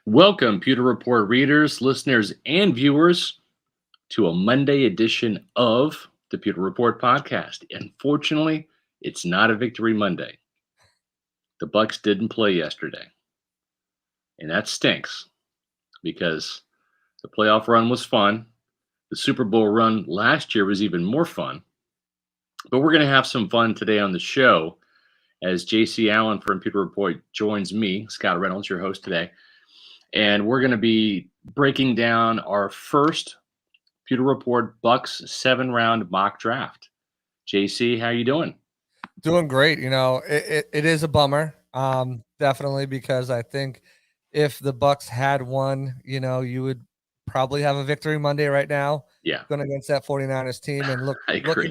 Welcome, Pewter Report readers, listeners, and viewers to a Monday edition of the Pewter Report podcast. Unfortunately, it's not a Victory Monday. The Bucs didn't play yesterday, and that stinks because the playoff run was fun. The Super Bowl run last year was even more fun. But we're going to have some fun today on the show as J.C. Allen from Pewter Report joins me, Scott Reynolds, your host today. And we're going to be breaking down our first Pewter Report Bucs 7-round mock draft. JC, how you doing? Doing great. It is a bummer, definitely, because I think if the Bucs had won, you would probably have a victory Monday right now. Yeah, Going against that 49ers team and I agree.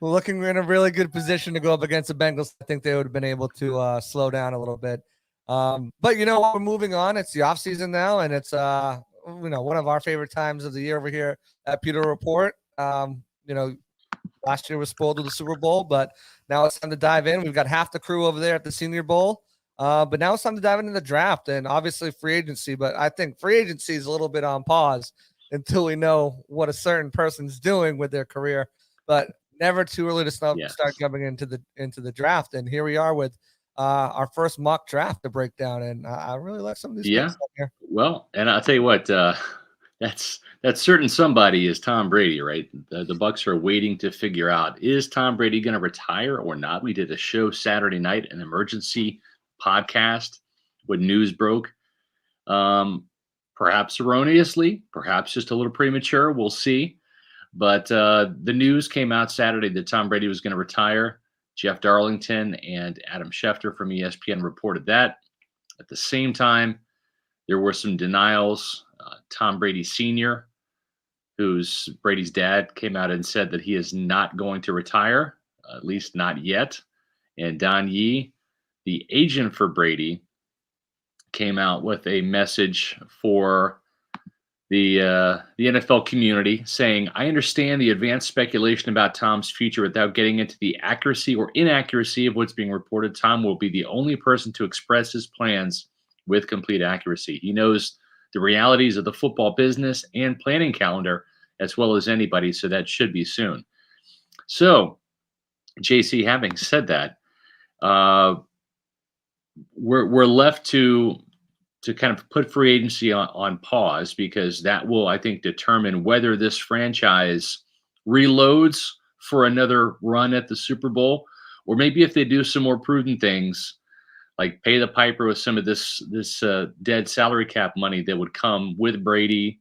looking in a really good position to go up against the Bengals. I think they would have been able to slow down a little bit. But we're moving on. It's the off season now, and it's one of our favorite times of the year over here at Pewter Report. Last year was spoiled with the Super Bowl, but now it's time to dive in. We've got half the crew over there at the Senior Bowl, but now it's time to dive into the draft and obviously free agency. But I think free agency is a little bit on pause until we know what a certain person's doing with their career. But never too early to start jumping into the draft. And here we are with our first mock draft to break down, and I really like some of these picks up here. Well, and I'll tell you what, that certain somebody is Tom Brady, right? The Bucs are waiting to figure out, is Tom Brady going to retire or not? We did a show Saturday night, an emergency podcast when news broke. Perhaps erroneously, perhaps just a little premature. We'll see. But the news came out Saturday that Tom Brady was going to retire. Jeff Darlington and Adam Schefter from ESPN reported that. At the same time, there were some denials. Tom Brady Sr., who's Brady's dad, came out and said that he is not going to retire, at least not yet. And Don Yee, the agent for Brady, came out with a message for the NFL community saying, I understand the advanced speculation about Tom's future without getting into the accuracy or inaccuracy of what's being reported. Tom will be the only person to express his plans with complete accuracy. He knows the realities of the football business and planning calendar as well as anybody, so that should be soon. So, JC, having said that, we're left to kind of put free agency on pause because that will, I think, determine whether this franchise reloads for another run at the Super Bowl, or maybe if they do some more prudent things, like pay the piper with some of this dead salary cap money that would come with Brady,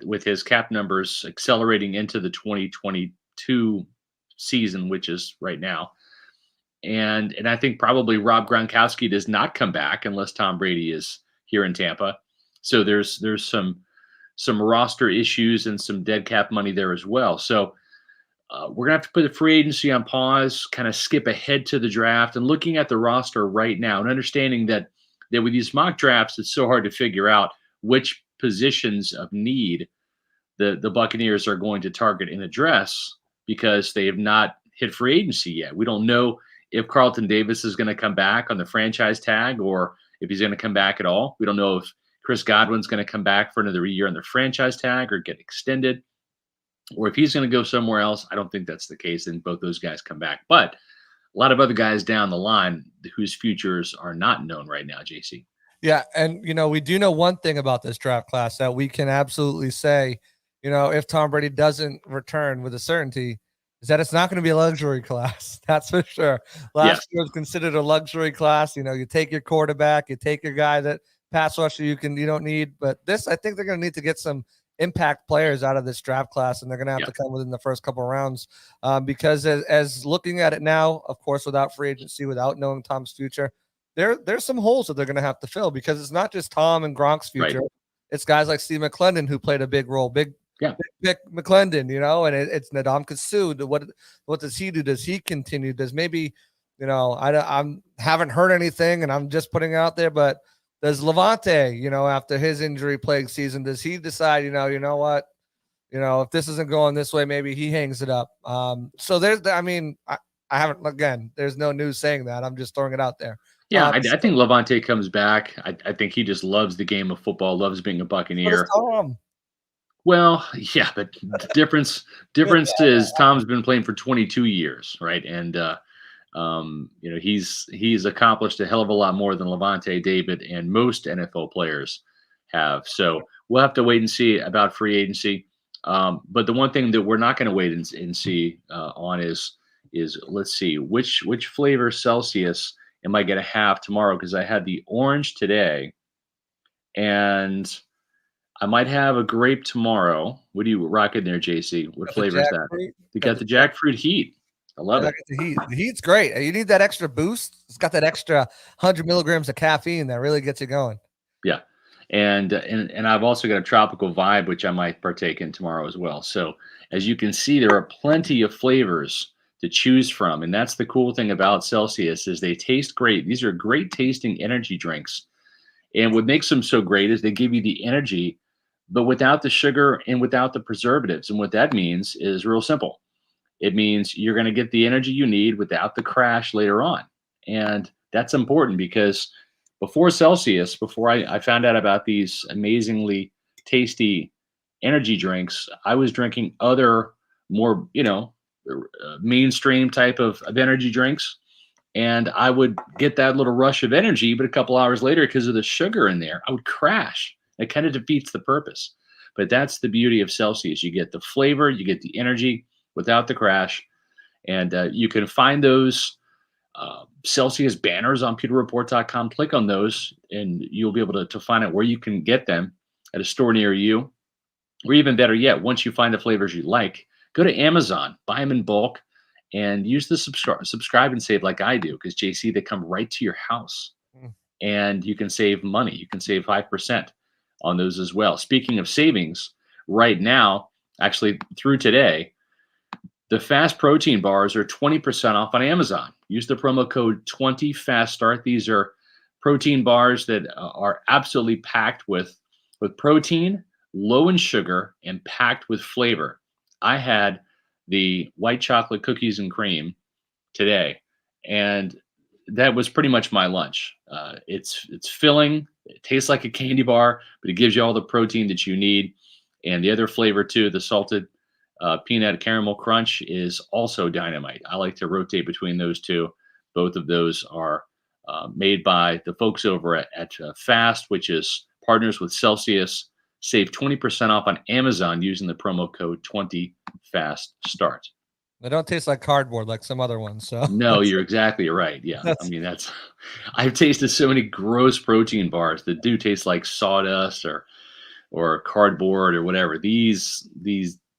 with his cap numbers accelerating into the 2022 season, which is right now. And I think probably Rob Gronkowski does not come back unless Tom Brady is here in Tampa. So there's some roster issues and some dead cap money there as well. So we're going to have to put the free agency on pause, kind of skip ahead to the draft and looking at the roster right now and understanding that with these mock drafts, it's so hard to figure out which positions of need the Buccaneers are going to target and address because they have not hit free agency yet. We don't know if Carlton Davis is going to come back on the franchise tag or if he's going to come back at all. We don't know if Chris Godwin's going to come back for another year on the franchise tag or get extended, or if he's going to go somewhere else. I don't think that's the case, and both those guys come back. But a lot of other guys down the line whose futures are not known right now, JC. Yeah, and, we do know one thing about this draft class that we can absolutely say, if Tom Brady doesn't return with a certainty, is that it's not going to be a luxury class. That's for sure. Last year was considered a luxury class. You take your quarterback, you take your guy that pass rusher you don't need. But this, I think they're going to need to get some impact players out of this draft class, and they're going to have to come within the first couple of rounds because as looking at it now, of course, without free agency, without knowing Tom's future, there's some holes that they're going to have to fill because it's not just Tom and Gronk's future. Right. It's guys like Steve McClendon who played a big role, big McClendon, and it's Ndamukong Suh. What does he do? Does he continue? Does maybe, I haven't heard anything, and I'm just putting it out there, but does Levante, after his injury-plagued season, does he decide, you know what, if this isn't going this way, maybe he hangs it up. So I haven't, again, there's no news saying that. I'm just throwing it out there. Yeah, I think Levante comes back. I think he just loves the game of football, loves being a What is Buccaneer. Tom? Well, yeah, but the difference is Tom's been playing for 22 years, right? And he's accomplished a hell of a lot more than Levante David and most NFL players have. So we'll have to wait and see about free agency. But the one thing that we're not going to wait and see on is let's see which flavor Celsius am I going to have tomorrow, because I had the orange today and I might have a grape tomorrow. What do you rock in there, JC? What Got the flavor is that? jackfruit. You got the jackfruit heat. I love Yeah, I it. got the heat. The heat's great. You need that extra boost. It's got that extra 100 milligrams of caffeine that really gets you going. Yeah. And I've also got a tropical vibe, which I might partake in tomorrow as well. So as you can see, there are plenty of flavors to choose from. And that's the cool thing about Celsius is they taste great. These are great tasting energy drinks. And what makes them so great is they give you the energy, but without the sugar and without the preservatives. And what that means is real simple. It means you're going to get the energy you need without the crash later on. And that's important because before Celsius, before I found out about these amazingly tasty energy drinks, I was drinking other more, mainstream type of energy drinks. And I would get that little rush of energy, but a couple hours later, because of the sugar in there, I would crash. It kind of defeats the purpose. But that's the beauty of Celsius. You get the flavor, you get the energy without the crash. And you can find those Celsius banners on pewterreport.com. Click on those, and you'll be able to find out where you can get them at a store near you. Or even better yet, once you find the flavors you like, go to Amazon, buy them in bulk, and use the subscribe and save like I do, because JC, they come right to your house. Mm. And you can save money. You can save 5% on those as well. Speaking of savings, right now, actually through today, the fast protein bars are 20% off on Amazon. Use the promo code 20FASTSTART. These are protein bars that are absolutely packed with protein, low in sugar, and packed with flavor. I had the white chocolate cookies and cream today, and that was pretty much my lunch. It's filling. It tastes like a candy bar, but it gives you all the protein that you need. And the other flavor too, the salted peanut caramel crunch, is also dynamite. I like to rotate between those two. Both of those are made by the folks over at Fast, which is partners with Celsius. Save 20% off on Amazon using the promo code 20FASTSTART. They don't taste like cardboard like some other ones. So No, you're exactly right. Yeah. I mean, I've tasted so many gross protein bars that do taste like sawdust or cardboard or whatever. These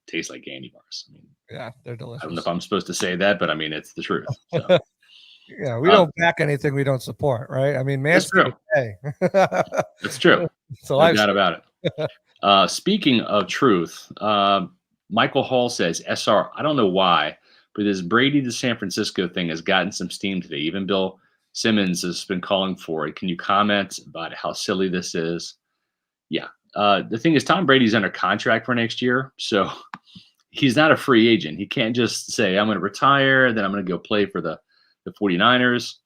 taste like candy bars. I mean, yeah, they're delicious. I don't know if I'm supposed to say that, but I mean, it's the truth. So. Yeah, we don't back anything we don't support, right? I mean, That's true. Hey. That's true. So No doubt about it. Speaking of truth, Michael Hall says, SR, I don't know why, but this Brady to San Francisco thing has gotten some steam today. Even Bill Simmons has been calling for it. Can you comment about how silly this is? Yeah. The thing is, Tom Brady's under contract for next year, so he's not a free agent. He can't just say, I'm going to retire, then I'm going to go play for the 49ers.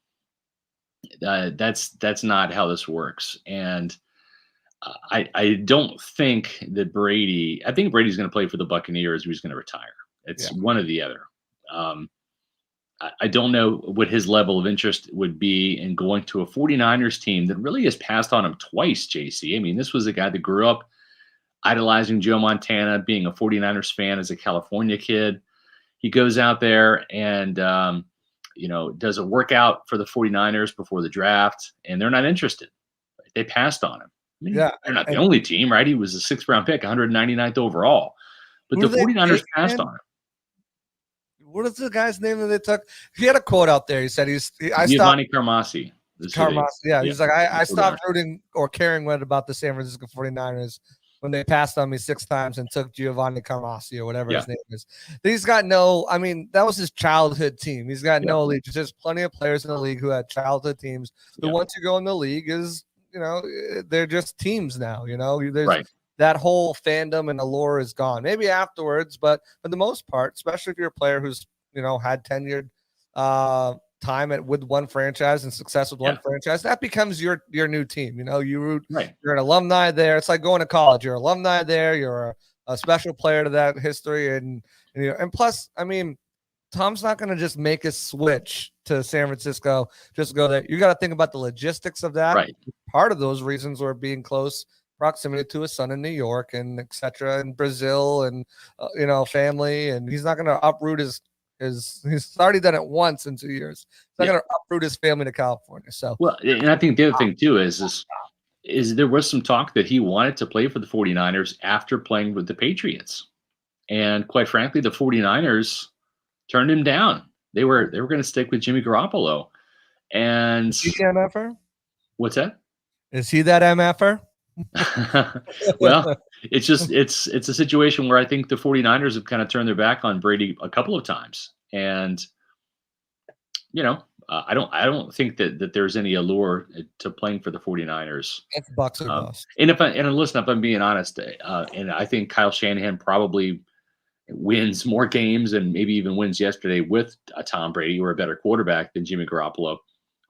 That's not how this works. And I don't think that I think Brady's going to play for the Buccaneers, or he's going to retire. It's one or the other. I don't know what his level of interest would be in going to a 49ers team that really has passed on him twice, JC. I mean, this was a guy that grew up idolizing Joe Montana, being a 49ers fan as a California kid. He goes out there and, does a workout for the 49ers before the draft, and they're not interested. They passed on him. I mean, they're not the only team, right? He was a 6th-round pick, 199th overall. But the 49ers passed on him. What is the guy's name that they took? He had a quote out there. He said Giovanni Carmassi. Yeah, he's like, I stopped rooting or caring about the San Francisco 49ers when they passed on me 6 times and took Giovanni Carmassi or whatever his name is. He's got that was his childhood team. He's got no allegiance. There's plenty of players in the league who had childhood teams who once you go in the league is, they're just teams now, there's that whole fandom and allure is gone. Maybe afterwards, but for the most part, especially if you're a player who's, had tenured time with one franchise and success with one franchise, that becomes your new team. You know, you're an alumni there. It's like going to college. You're an alumni there. You're a special player to that history, and plus, I mean, Tom's not going to just make a switch to San Francisco just to go there. You got to think about the logistics of that. Right. Part of those reasons were being close proximity to his son in New York and etc. and Brazil and family, and he's not going to uproot his he's already done it once in 2 years. He's not going to uproot his family to California. So well, and I think the other thing too is there was some talk that he wanted to play for the 49ers after playing with the Patriots, and quite frankly, the 49ers turned him down. They were going to stick with Jimmy Garoppolo. And is he the MFer? What's that? Is he that MFer? Well, it's a situation where I think the 49ers have kind of turned their back on Brady a couple of times. And I don't think that there's any allure to playing for the 49ers. It's Bucs or bust. And listen, if I'm being honest, and I think Kyle Shanahan probably wins more games and maybe even wins yesterday with a Tom Brady or a better quarterback than Jimmy Garoppolo.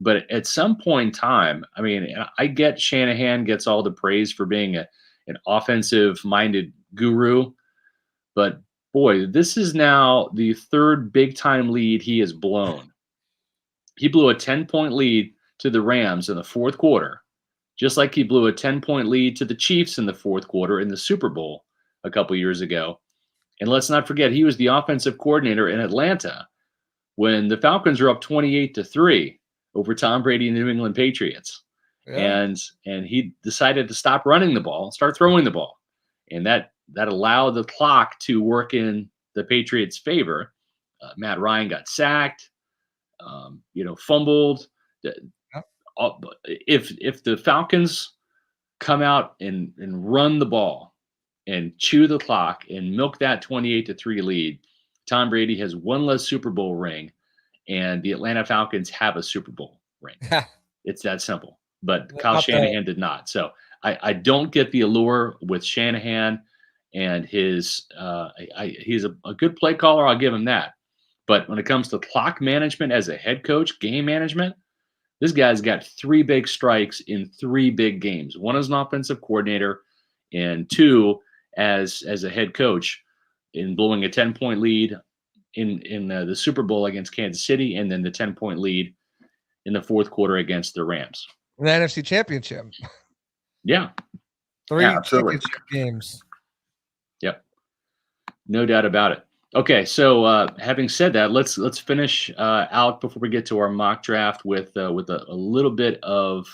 But at some point in time, I mean, I get Shanahan gets all the praise for being an offensive-minded guru, but boy, this is now the third big-time lead he has blown. He blew a 10-point lead to the Rams in the fourth quarter, just like he blew a 10-point lead to the Chiefs in the fourth quarter in the Super Bowl a couple years ago. And let's not forget, he was the offensive coordinator in Atlanta when the Falcons were up 28-3 over Tom Brady and the New England Patriots. Yeah. And he decided to stop running the ball and start throwing the ball. And that allowed the clock to work in the Patriots' favor. Matt Ryan got sacked, fumbled. If the Falcons come out and run the ball and chew the clock and milk that 28-3 lead, Tom Brady has one less Super Bowl ring, and the Atlanta Falcons have a Super Bowl ring. It's that simple. But Kyle Shanahan did not. So I don't get the allure with Shanahan and his he's a good play caller. I'll give him that. But when it comes to clock management as a head coach, game management, this guy's got 3 big strikes in 3 big games. 1 as an offensive coordinator, and 2 as a head coach in blowing a 10-point lead in the Super Bowl against Kansas City, and then the 10-point lead in the fourth quarter against the Rams. The NFC Championship. Yeah. 3 championship games. Yep. No doubt about it. Okay, so having said that, let's finish out before we get to our mock draft with a little bit of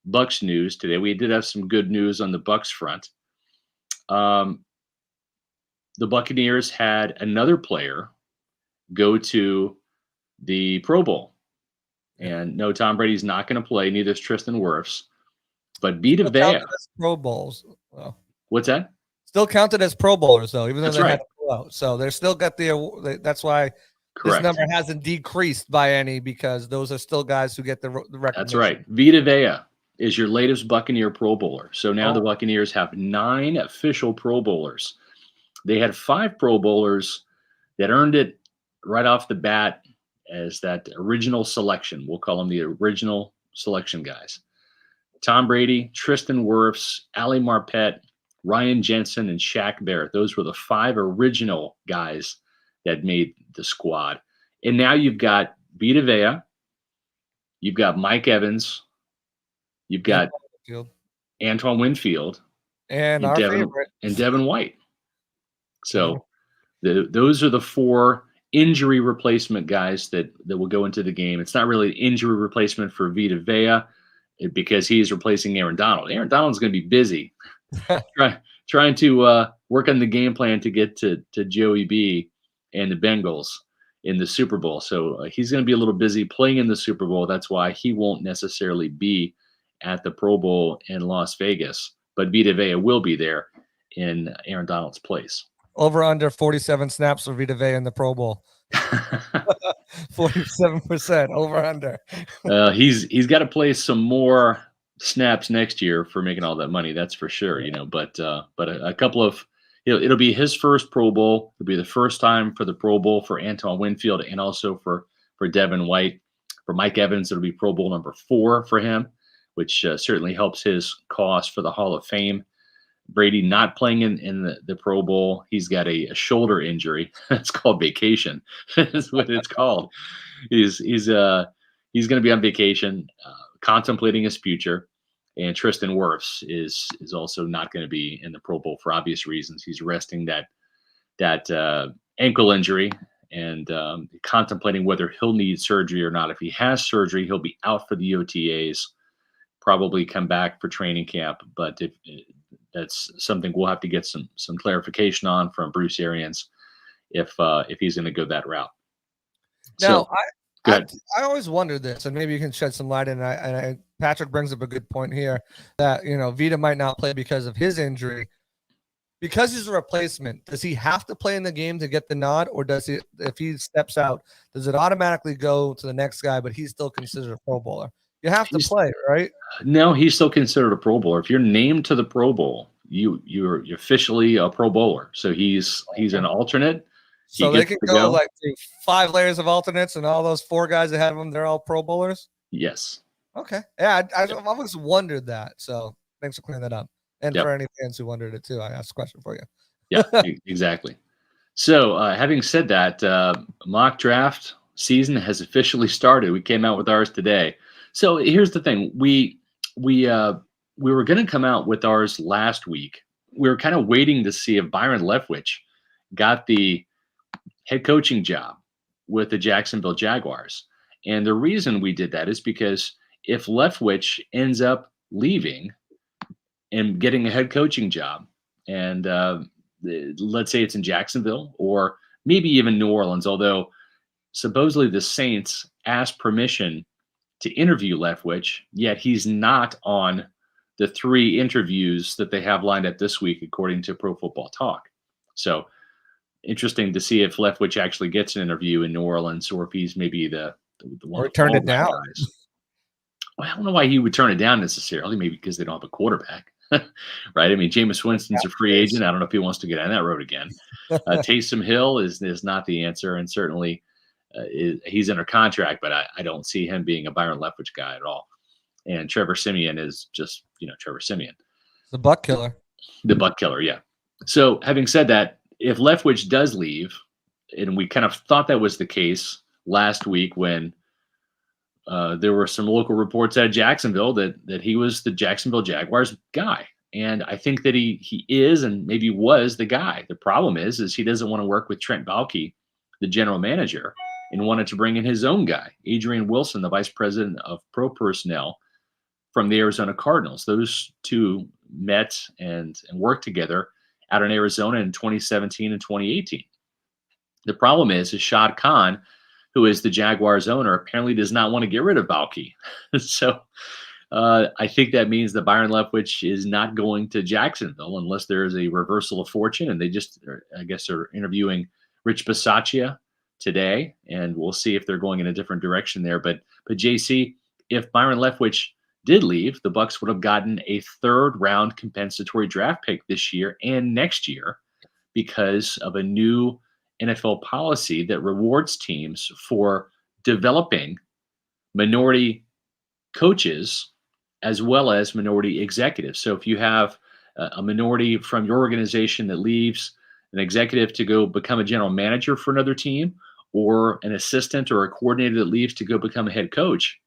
Bucs news today. We did have some good news on the Bucs front. The Buccaneers had another player go to the Pro Bowl. And no, Tom Brady's not going to play. Neither is Tristan Wirfs. But Vita Vea. Pro Bowls. Well, what's that? Still counted as Pro Bowlers, though, even though they right. had to pull out. So they're still got that's why Correct. This number hasn't decreased by any, because those are still guys who get the recognition. That's right. Vita Vea is your latest Buccaneer Pro Bowler. So now the Buccaneers have 9 official Pro Bowlers. They had 5 Pro Bowlers that earned it right off the bat as that original selection. We'll call them the original selection guys. Tom Brady, Tristan Wirfs, Ali Marpet, Ryan Jensen, and Shaq Barrett. Those were the 5 original guys that made the squad. And now you've got Vita Vea, you've got Mike Evans, you've got Antoine Winfield, and our favorite. And Devin White. So those are the 4 injury replacement guys that will go into the game. It's not really an injury replacement for Vita Vea because he is replacing Aaron Donald. Aaron Donald's going to be busy trying to work on the game plan to get to Joey B and the Bengals in the Super Bowl. So he's going to be a little busy playing in the Super Bowl. That's why he won't necessarily be at the Pro Bowl in Las Vegas. But Vita Vea will be there in Aaron Donald's place. Over under 47 snaps for Vita Vea in the Pro Bowl. 47% over under. He's got to play some more snaps next year for making all that money. That's for sure. But a couple of it'll be his first Pro Bowl. It'll be the first time for the Pro Bowl for Antoine Winfield and also for Devin White. For Mike Evans, it'll be Pro Bowl number 4 for him, which certainly helps his cause for the Hall of Fame. Brady not playing in the Pro Bowl. He's got a shoulder injury. It's called vacation. That's what it's called. He's going to be on vacation, contemplating his future. And Tristan Wirfs is also not going to be in the Pro Bowl for obvious reasons. He's resting that ankle injury and contemplating whether he'll need surgery or not. If he has surgery, he'll be out for the OTAs. Probably come back for training camp, but if that's something we'll have to get some clarification on from Bruce Arians if he's going to go that route. Now, so, I always wondered this, and maybe you can shed some light. And Patrick brings up a good point here that Vita might not play because of his injury. Because he's a replacement, does he have to play in the game to get the nod, or does he, if he steps out, does it automatically go to the next guy, but he's still considered a Pro Bowler? You have to play, right? No, he's still considered a Pro Bowler. If you're named to the Pro Bowl, you're officially a Pro Bowler. So he's an alternate. So they can go like through 5 layers of alternates, and all those 4 guys that have them, they're all Pro Bowlers? Yes. Okay. Yeah, I've always wondered that. So thanks for clearing that up. And for any fans who wondered it too, I asked a question for you. Yeah, exactly. So having said that, mock draft season has officially started. We came out with ours today. So here's the thing: we were going to come out with ours last week. We were kind of waiting to see if Byron Leftwich got the head coaching job with the Jacksonville Jaguars, and the reason we did that is because if Leftwich ends up leaving and getting a head coaching job, and let's say it's in Jacksonville or maybe even New Orleans, although supposedly the Saints asked permission to interview Leftwich, yet he's not on the 3 interviews that they have lined up this week, according to Pro Football Talk. So interesting to see if Leftwich actually gets an interview in New Orleans, or if he's maybe the one. Or turned it down. Guys. Well, I don't know why he would turn it down necessarily. Maybe because they don't have a quarterback, right? I mean, Jameis Winston's a free agent. I don't know if he wants to get on that road again. Taysom Hill is not the answer, and certainly he's under contract, but I don't see him being a Byron Leftwich guy at all. And Trevor Siemian is just, Trevor Siemian. The butt killer. The butt killer, yeah. So having said that, if Leftwich does leave, and we kind of thought that was the case last week when there were some local reports out of Jacksonville that he was the Jacksonville Jaguars guy. And I think that he is and maybe was the guy. The problem is he doesn't want to work with Trent Baalke, the general manager, and wanted to bring in his own guy, Adrian Wilson, the vice president of pro personnel from the Arizona Cardinals. Those two met and worked together out in Arizona in 2017 and 2018. The problem is Shad Khan, who is the Jaguars owner, apparently does not want to get rid of Baalke. So I think that means that Byron Leftwich is not going to Jacksonville unless there is a reversal of fortune. And they just, I guess, are interviewing Rich Bisaccia today, and we'll see if they're going in a different direction there. But JC, if Byron Leftwich did leave, the Bucs would have gotten a 3rd round compensatory draft pick this year and next year because of a new NFL policy that rewards teams for developing minority coaches as well as minority executives. So if you have a minority from your organization that leaves, an executive to go become a general manager for another team, or an assistant or a coordinator that leaves to go become a head coach,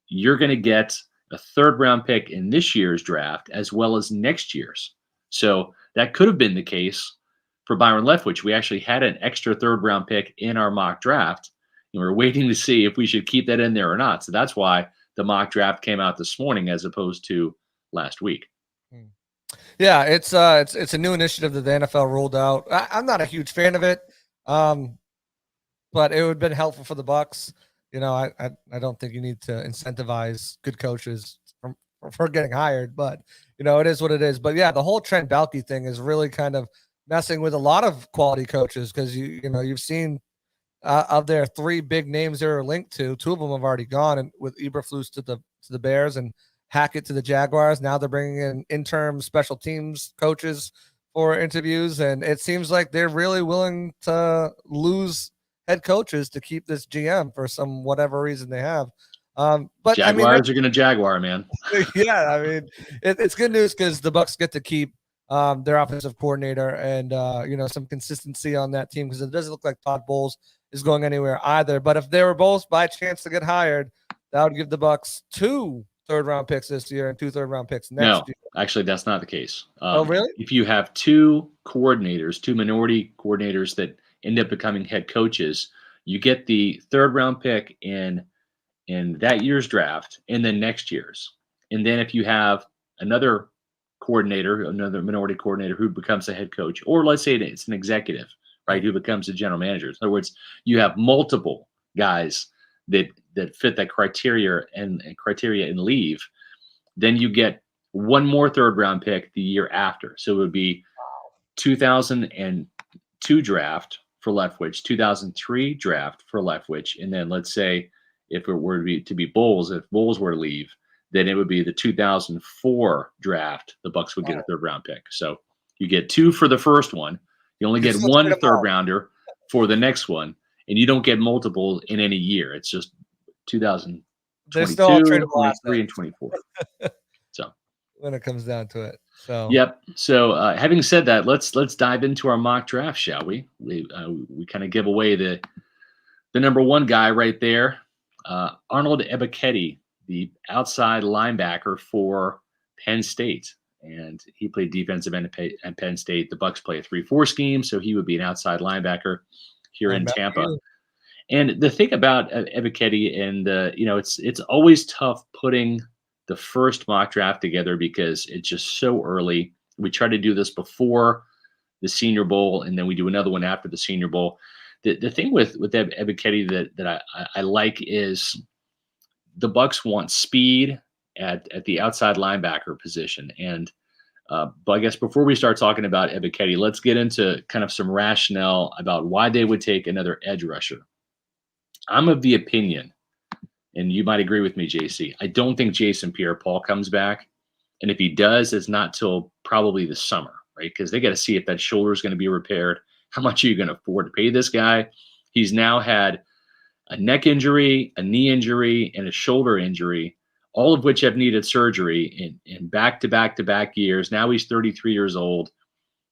you're going to get a 3rd round pick in this year's draft as well as next year's. So that could have been the case for Byron Leftwich. We actually had an extra 3rd round pick in our mock draft, and we're waiting to see if we should keep that in there or not. So that's why the mock draft came out this morning as opposed to last week. Yeah, it's a new initiative that the NFL rolled out. I'm not a huge fan of it, but it would have been helpful for the Bucs. I don't think you need to incentivize good coaches for getting hired, but it is what it is. But yeah, the whole Trent Baalke thing is really kind of messing with a lot of quality coaches, because you've seen of their 3 big names they're linked to, 2 of them have already gone, and with Eberflus to the Bears and Hackett to the Jaguars. Now they're bringing in interim special teams coaches for interviews, and it seems like they're really willing to lose head coaches to keep this GM for some whatever reason they have. But Jaguars are going to Jaguar, man. yeah, I mean, it's good news because the Bucs get to keep their offensive coordinator and some consistency on that team, because it doesn't look like Todd Bowles is going anywhere either. But if they were both by chance to get hired, that would give the Bucs 2 third-round picks this year and 2 third-round picks next year. Actually, that's not the case. Oh, really? If you have 2 minority coordinators that end up becoming head coaches, you get the third-round pick in that year's draft and then next year's. And then if you have another minority coordinator who becomes a head coach, or let's say it's an executive, right, who becomes a general manager. In other words, you have multiple guys that fit that criteria and leave, then you get one more third round pick the year after. So it would be 2002 draft for Leftwich, 2003 draft for Leftwich, and then let's say if it were to be Bowles, if Bowles were to leave, then it would be the 2004 draft. The Bucs would get a third round pick. So you get 2 for the first one. You only get 1 third rounder for the next one, and you don't get multiple in any year. It's just 2022, 23, and 24. So when it comes down to it. So yep. So having said that, let's dive into our mock draft, shall we? We kind of give away the number 1 guy right there, Arnold Ebiketie, the outside linebacker for Penn State, and he played defensive end at Penn State. The Bucs play a 3-4 scheme, so he would be an outside linebacker here in Tampa. And the thing about Ebiketie, and it's always tough putting the first mock draft together because it's just so early. We try to do this before the Senior Bowl, and then we do another one after the Senior Bowl. The thing with Ebiketie that I like is the Bucs want speed at the outside linebacker position. And but I guess before we start talking about Ebiketie, let's get into kind of some rationale about why they would take another edge rusher. I'm of the opinion, and you might agree with me, JC, I don't think Jason Pierre-Paul comes back. And if he does, it's not till probably the summer, right? Because they got to see if that shoulder is going to be repaired. How much are you going to afford to pay this guy? He's now had a neck injury, a knee injury, and a shoulder injury, all of which have needed surgery in back-to-back years. Now he's 33 years old,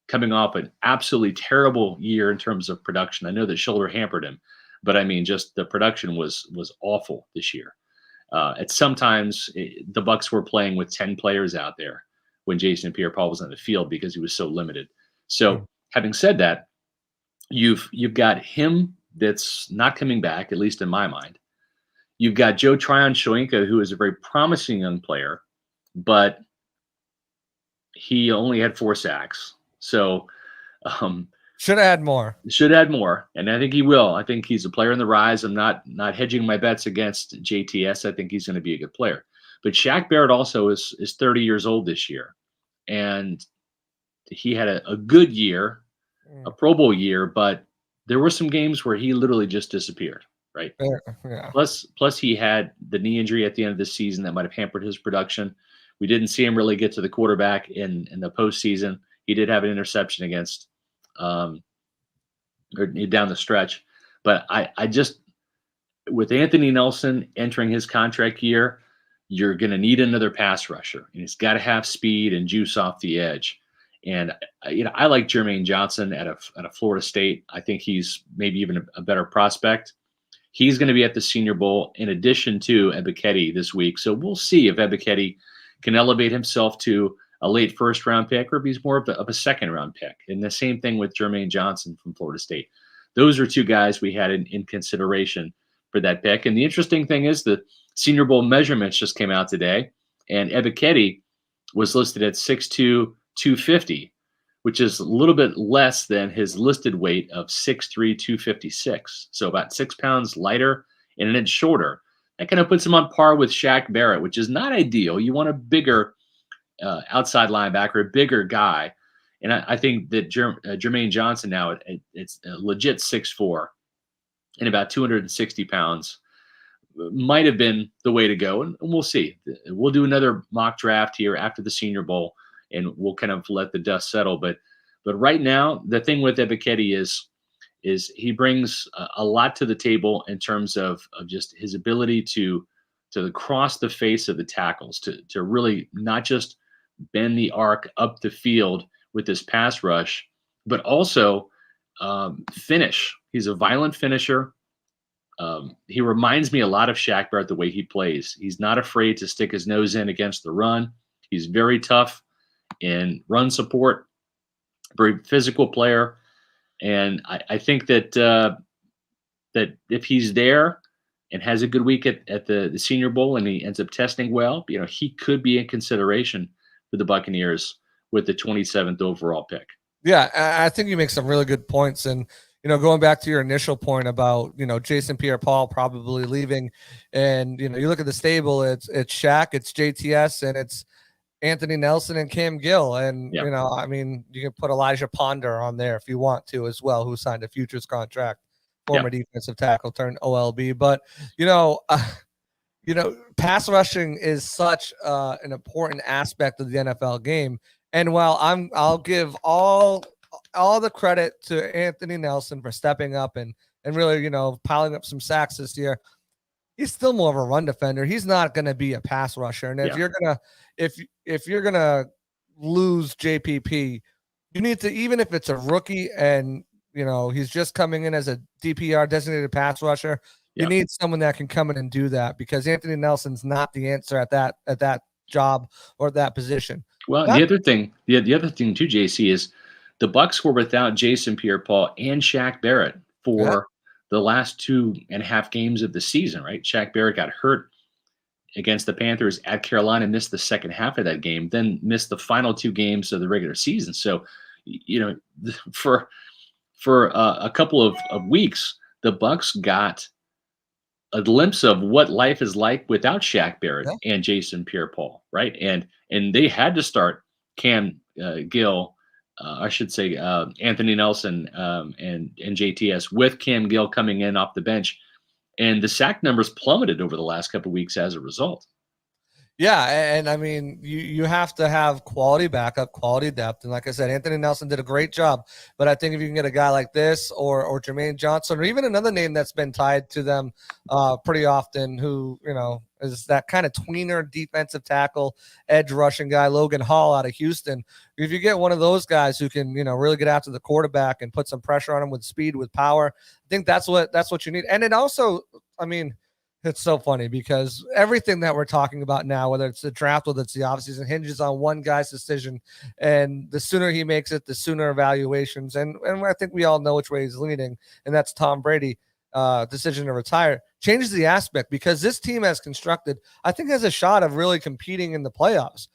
coming off an absolutely terrible year in terms of production. I know that shoulder hampered him, but I mean, just the production was awful this year. Sometimes the Bucs were playing with 10 players out there when Jason Pierre-Paul was on the field because he was so limited. So having said that, you've got him that's not coming back, at least in my mind. You've got Joe Tryon-Shoyinka, who is a very promising young player, but he only had 4 sacks. So should have had more. Should add more, and I think he will. I think he's a player in the rise. I'm not hedging my bets against JTS. I think he's going to be a good player. But Shaq Barrett also is 30 years old this year, and he had a good year, a Pro Bowl year, but there were some games where he literally just disappeared, right? Yeah. Plus he had the knee injury at the end of the season that might have hampered his production. We didn't see him really get to the quarterback in the postseason. He did have an interception against or down the stretch. But I just, with Anthony Nelson entering his contract year, you're going to need another pass rusher, and he's got to have speed and juice off the edge. And I like Jermaine Johnson at a Florida State. I think he's maybe even a better prospect. He's going to be at the Senior Bowl in addition to Ebiketie this week. So we'll see if Ebiketie can elevate himself to a late first-round pick, or if he's more of a second-round pick. And the same thing with Jermaine Johnson from Florida State. Those are 2 guys we had in consideration for that pick. And the interesting thing is the Senior Bowl measurements just came out today, and Ebiketie was listed at 6'2", 250, which is a little bit less than his listed weight of 6'3", 256. So about 6 pounds lighter and an inch shorter. That kind of puts him on par with Shaq Barrett, which is not ideal. You want a bigger outside linebacker, a bigger guy. And I think that Jermaine Johnson now, it's a legit 6'4" and about 260 pounds might have been the way to go. And we'll see. We'll do another mock draft here after the Senior Bowl, and we'll kind of let the dust settle. But right now, the thing with Ebiketie is is he brings a lot to the table in terms of just his ability to cross the face of the tackles, to really not just bend the arc up the field with this pass rush, but also finish. He's a violent finisher. He reminds me a lot of Shaq Barrett the way he plays. He's not afraid to stick his nose in against the run. He's very tough in run support, very physical player. And I think that that if he's there and has a good week at the Senior Bowl and he ends up testing well, he could be in consideration for the Buccaneers with the 27th overall pick. Yeah, I think you make some really good points. And, going back to your initial point about, Jason Pierre-Paul probably leaving, and, you look at the stable, it's Shaq, it's JTS, and it's Anthony Nelson and Cam Gill. And, Yeah. You can put Elijah Ponder on there if you want to as well, who signed a futures contract, former defensive tackle turned OLB. But, pass rushing is such an important aspect of the NFL game. And while I'll give all the credit to Anthony Nelson for stepping up and really, piling up some sacks this year, he's still more of a run defender. He's not going to be a pass rusher. And if you're gonna lose JPP, you need to, even if it's a rookie and he's just coming in as a DPR, designated pass rusher, you need someone that can come in and do that, because Anthony Nelson's not the answer at that job or that position. Well, the other thing too, JC, is the Bucs were without Jason Pierre-Paul and Shaq Barrett for the last 2.5 games of the season, right? Shaq Barrett got hurt against the Panthers at Carolina, missed the second half of that game, then missed the final 2 games of the regular season. So, for a couple of weeks, the Bucs got a glimpse of what life is like without Shaq Barrett and Jason Pierre-Paul, right? And they had to start Cam Gill, I should say Anthony Nelson and JTS, with Cam Gill coming in off the bench, and the sack numbers plummeted over the last couple of weeks as a result. Yeah, and you have to have quality backup, quality depth. And like I said, Anthony Nelson did a great job. But I think if you can get a guy like this or Jermaine Johnson, or even another name that's been tied to them pretty often, who, is that kind of tweener defensive tackle, edge rushing guy, Logan Hall out of Houston. If you get one of those guys who can, really get after the quarterback and put some pressure on him with speed, with power, I think that's what you need. And it also, it's so funny because everything that we're talking about now, whether it's the draft, whether it's the offseason, hinges on one guy's decision. And the sooner he makes it, the sooner evaluations. And I think we all know which way he's leaning, and that's Tom Brady decision to retire. Changes the aspect, because this team has constructed, I think, has a shot of really competing in the playoffs.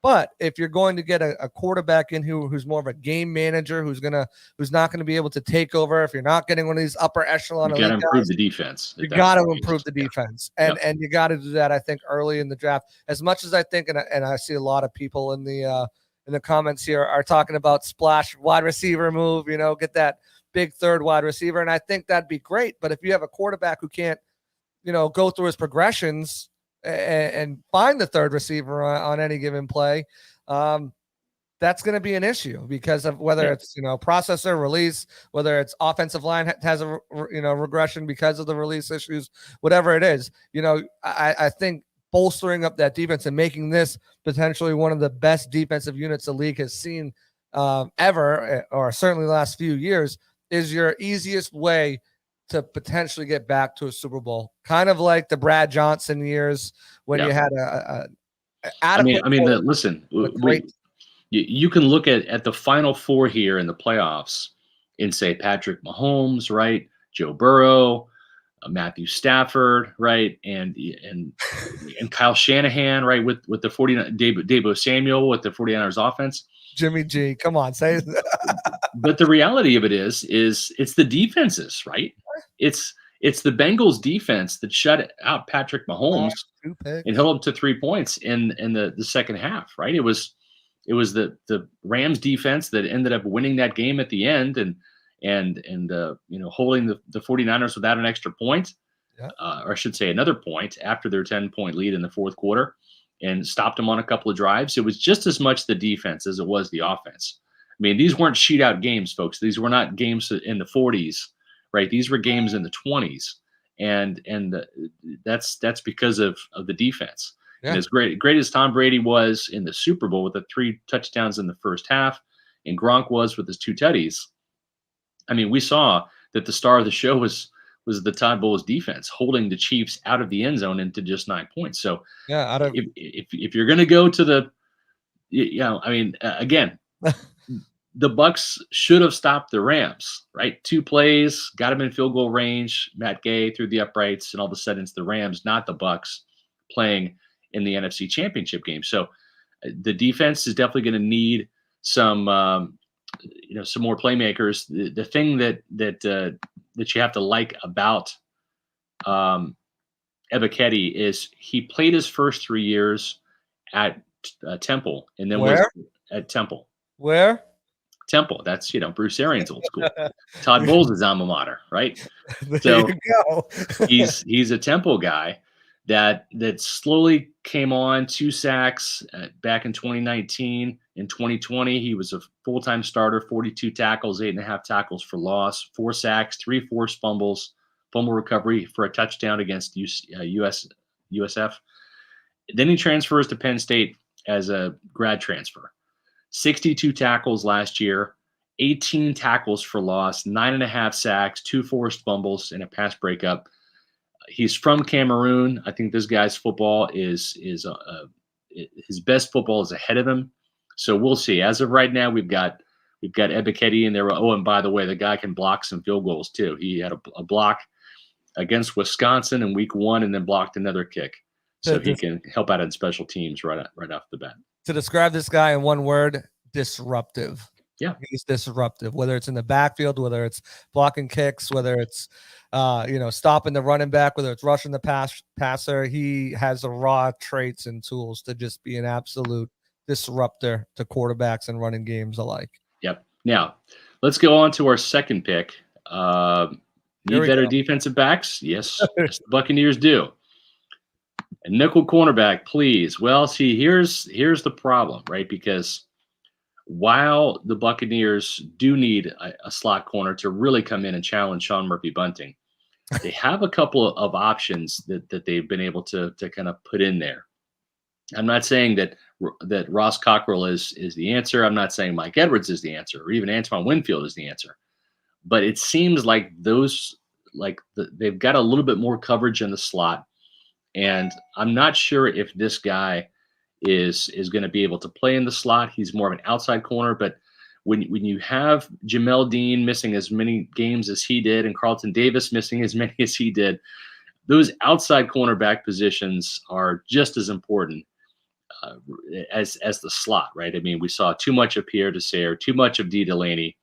But if you're going to get a quarterback in who's more of a game manager, who's not going to be able to take over, if you're not getting one of these upper echelon, you got to improve the defense. You got to improve the defense, and you got to do that, I think, early in the draft. As much as I think, and I see a lot of people in the comments here are talking about splash wide receiver move, get that big third wide receiver, and I think that'd be great. But if you have a quarterback who can't, go through his progressions and find the third receiver on any given play, that's going to be an issue, because of whether it's, processor release, whether it's offensive line has a, regression because of the release issues, whatever it is. I think bolstering up that defense and making this potentially one of the best defensive units the league has seen ever, or certainly the last few years, is your easiest way to potentially get back to a Super Bowl, kind of like the Brad Johnson years when you had listen, you can look at the Final Four here in the playoffs and say Patrick Mahomes, right? Joe Burrow, Matthew Stafford, right? And Kyle Shanahan, right? With the 49, Deebo Samuel with the 49ers offense. Jimmy G, come on, say it. But the reality of it is it's the defenses, right? It's the Bengals defense that shut out Patrick Mahomes and held him to 3 points in the second half, right? It was the Rams defense that ended up winning that game at the end and holding the 49ers without an extra point, or I should say another point after their 10-point lead in the fourth quarter, and stopped them on a couple of drives. It was just as much the defense as it was the offense. mean, these weren't shootout games, folks. These were not games in the 40s, right? These were games in the 20s, and that's because of the defense. And Yeah. as great as Tom Brady was in the Super Bowl with the 3 touchdowns in the first half, and Gronk was with his 2 tutties, I mean, we saw that the star of the show was the Todd Bowles defense, holding the Chiefs out of the end zone into just 9 points. So Yeah. Out of if you're going to go to the, I mean, again, the Bucs should have stopped the Rams, right? 2 plays, got them in field goal range. Matt Gay threw the uprights, and all of a sudden it's the Rams, not the Bucs, playing in the NFC Championship game. So the defense is definitely going to need some, some more playmakers. The thing that you have to like about Ebiketie is he played his first 3 years at Temple, and then was where? at Temple. Where? Temple. That's Bruce Arians' old school. Todd Bowles' alma mater, right? There So you go. he's a Temple guy that slowly came on 2 sacks back in 2019. In 2020, he was a full-time starter, 42 tackles, 8.5 tackles for loss, 4 sacks, 3 forced fumbles, fumble recovery for a touchdown against USF. Then he transfers to Penn State as a grad transfer. 62 tackles last year, 18 tackles for loss, 9.5 sacks, 2 forced fumbles, and a pass breakup. He's from Cameroon. I think this guy's football is his best football is ahead of him. So we'll see. As of right now, we've got Ebiketie in there. Oh, and by the way, the guy can block some field goals too. He had a block against Wisconsin in week 1, and then blocked another kick. So he can help out in special teams right off the bat. To describe this guy in one word, disruptive. Yeah, he's disruptive, whether it's in the backfield, whether it's blocking kicks, whether it's stopping the running back, whether it's rushing the passer. He has the raw traits and tools to just be an absolute disruptor to quarterbacks and running games alike. Yep. Now, let's go on to our second pick. Need better defensive backs? Yes, yes, the Buccaneers do. A nickel cornerback, please. Well, see, here's the problem, right? Because while the Buccaneers do need a slot corner to really come in and challenge Sean Murphy-Bunting, they have a couple of options that they've been able to kind of put in there. I'm not saying that Ross Cockrell is the answer. I'm not saying Mike Edwards is the answer, or even Antoine Winfield is the answer. But it seems like they've got a little bit more coverage in the slot. And I'm not sure if this guy is going to be able to play in the slot. He's more of an outside corner. But when you have Jamel Dean missing as many games as he did, and Carlton Davis missing as many as he did, those outside cornerback positions are just as important as the slot, right? I mean, we saw too much of Pierre Desir, too much of D. Delaney,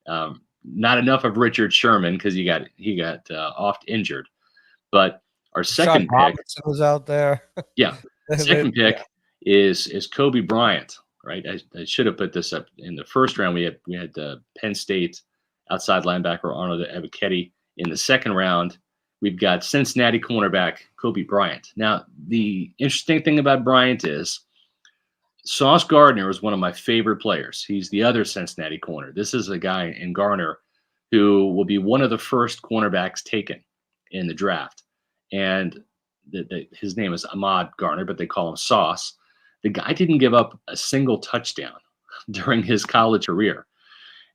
not enough of Richard Sherman because he got oft injured. But our second pick was out there. Yeah, second pick is Kobe Bryant, right? I should have put this up in the first round. We had Penn State outside linebacker Arnold Ebiketie. In the second round, we've got Cincinnati cornerback Kobe Bryant. Now, the interesting thing about Bryant is Sauce Gardner is one of my favorite players. He's the other Cincinnati corner. This is a guy in Garner who will be one of the first cornerbacks taken in the draft. And his name is Ahmad Garner, but they call him Sauce. The guy didn't give up a single touchdown during his college career.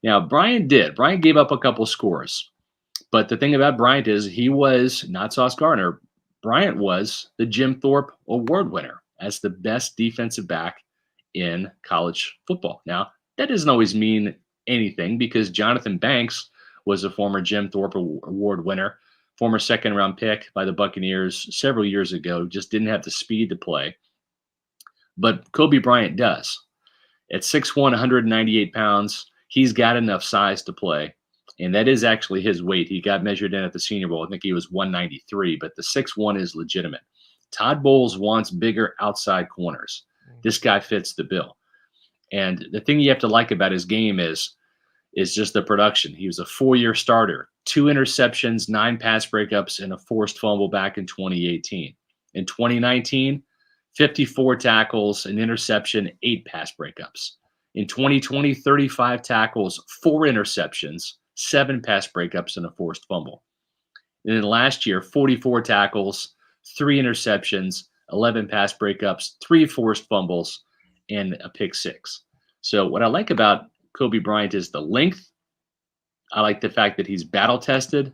Now, Bryant did. Bryant gave up a couple scores. But the thing about Bryant is he was not Sauce Gardner. Bryant was the Jim Thorpe Award winner as the best defensive back in college football. Now, that doesn't always mean anything because Jonathan Banks was a former Jim Thorpe Award winner, former second-round pick by the Buccaneers several years ago, just didn't have the speed to play. But Kobe Bryant does. At 6'1", 198 pounds, he's got enough size to play. And that is actually his weight. He got measured in at the Senior Bowl. I think he was 193, but the 6'1" is legitimate. Todd Bowles wants bigger outside corners. This guy fits the bill. And the thing you have to like about his game is just the production. He was a 4-year starter, 2 interceptions, 9 pass breakups, and a forced fumble back in 2018. In 2019, 54 tackles, an interception, 8 pass breakups. In 2020, 35 tackles, 4 interceptions, 7 pass breakups, and a forced fumble. And then last year, 44 tackles, 3 interceptions, 11 pass breakups, 3 forced fumbles, and a pick 6. So what I like about Kobe Bryant is the length. I like the fact that he's battle tested.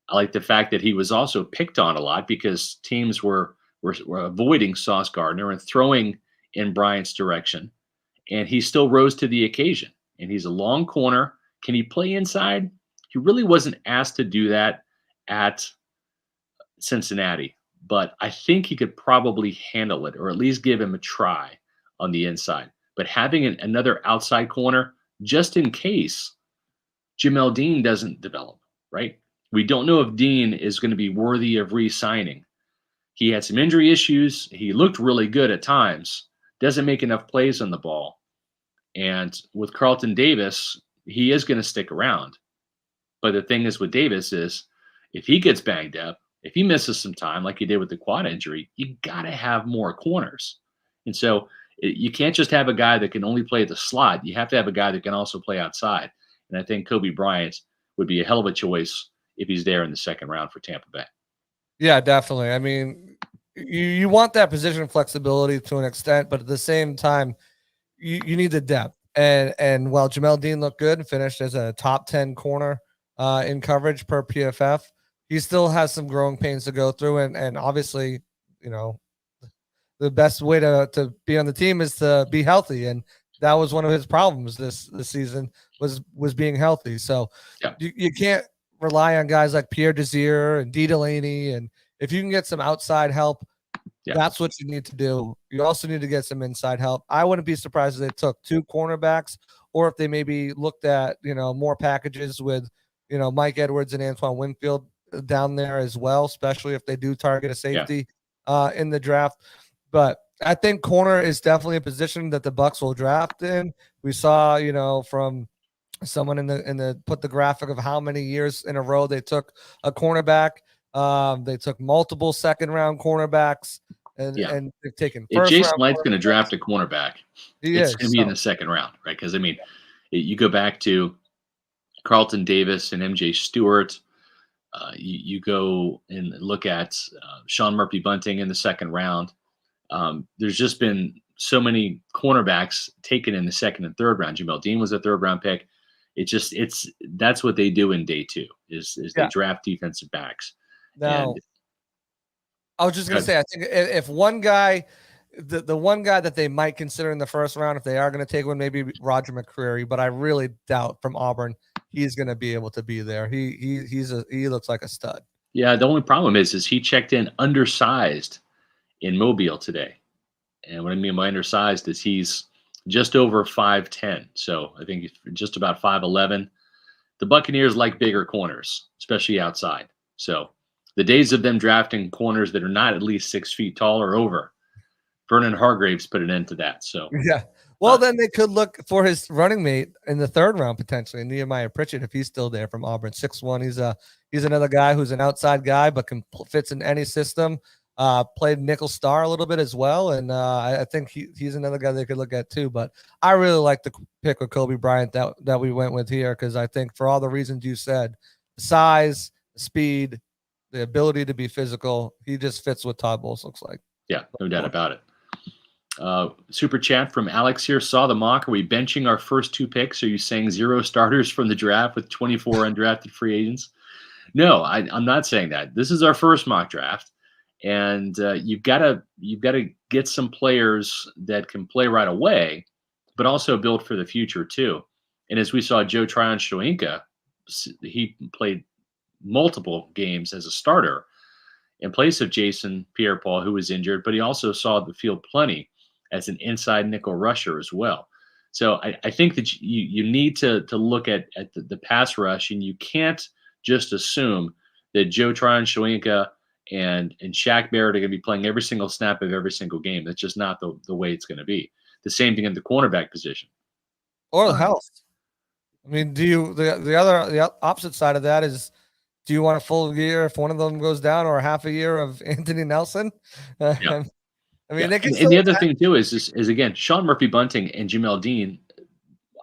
I like the fact that he was also picked on a lot because teams were avoiding Sauce Gardner and throwing in Bryant's direction. And he still rose to the occasion. And he's a long corner. Can he play inside? He really wasn't asked to do that at Cincinnati, but I think he could probably handle it or at least give him a try on the inside. But having another outside corner, just in case Jamel Dean doesn't develop, right? We don't know if Dean is going to be worthy of re-signing. He had some injury issues. He looked really good at times. Doesn't make enough plays on the ball. And with Carlton Davis, he is going to stick around. But the thing is with Davis is if he gets banged up, if he misses some time like he did with the quad injury, you got to have more corners. And so you can't just have a guy that can only play the slot. You have to have a guy that can also play outside. And I think Kobe Bryant would be a hell of a choice if he's there in the second round for Tampa Bay. Yeah, definitely. I mean, you want that position flexibility to an extent, but at the same time, you need the depth. And while Jamel Dean looked good and finished as a top 10 corner in coverage per PFF, he still has some growing pains to go through. And obviously, you know, the best way to be on the team is to be healthy. And that was one of his problems this season was being healthy. So yeah. you can't rely on guys like Pierre Desir and D. Delaney. And if you can get some outside help, that's what you need to do. You also need to get some inside help. I wouldn't be surprised if they took 2 cornerbacks or if they maybe looked at, more packages with, Mike Edwards and Antoine Winfield down there as well, especially if they do target a safety in the draft. But I think corner is definitely a position that the Bucs will draft in. We saw, from someone in the put the graphic of how many years in a row they took a cornerback. They took multiple second-round cornerbacks, and they've taken if Jason Light's going to draft a cornerback, it's going to be in the second round, right? Because, I mean, you go back to Carlton Davis and MJ Stewart. You go and look at Sean Murphy-Bunting in the second round. There's just been so many cornerbacks taken in the second and third round. Jamel Dean was a third-round pick. That's what they do in day 2 is they draft defensive backs. Now, I was just going to say, I think if one guy, the one guy that they might consider in the first round, if they are going to take one, maybe Roger McCreary, but I really doubt from Auburn he's going to be able to be there. He looks like a stud. Yeah, the only problem is he checked in undersized in Mobile today. And what I mean by undersized is he's just over 5'10". So I think he's just about 5'11". The Buccaneers like bigger corners, especially outside. So the days of them drafting corners that are not at least 6 feet tall or over, Vernon Hargraves put an end to that. So yeah. Well, then they could look for his running mate in the third round potentially, Nehemiah Pritchett, if he's still there from Auburn. 6'1". He's another guy who's an outside guy, but fits in any system. Played nickel star a little bit as well, and I think he's another guy they could look at too. But I really like the pick with Kobe Bryant that we went with here because I think for all the reasons you said, the size, the speed, the ability to be physical, he just fits what Todd Bowles looks like. Yeah, no doubt about it. Super chat from Alex here. Saw the mock. Are we benching our first 2 picks? Are you saying 0 starters from the draft with 24 undrafted free agents? No, I'm not saying that. This is our first mock draft, and you've got to get some players that can play right away, but also build for the future too. And as we saw, Joe Tryon-Shoyinka, he played multiple games as a starter in place of Jason Pierre-Paul, who was injured, but he also saw the field plenty as an inside nickel rusher as well. So I think that you need to look at the pass rush, and you can't just assume that Joe Tryon-Shoyinka and Shaq Barrett are going to be playing every single snap of every single game. That's just not the way it's going to be. The same thing in the cornerback position. Or the health. I mean, the opposite side of that is, do you want a full year if one of them goes down, or a half a year of Anthony Nelson? Yeah. I mean, and the other thing too is again, Sean Murphy-Bunting and Jamel Dean,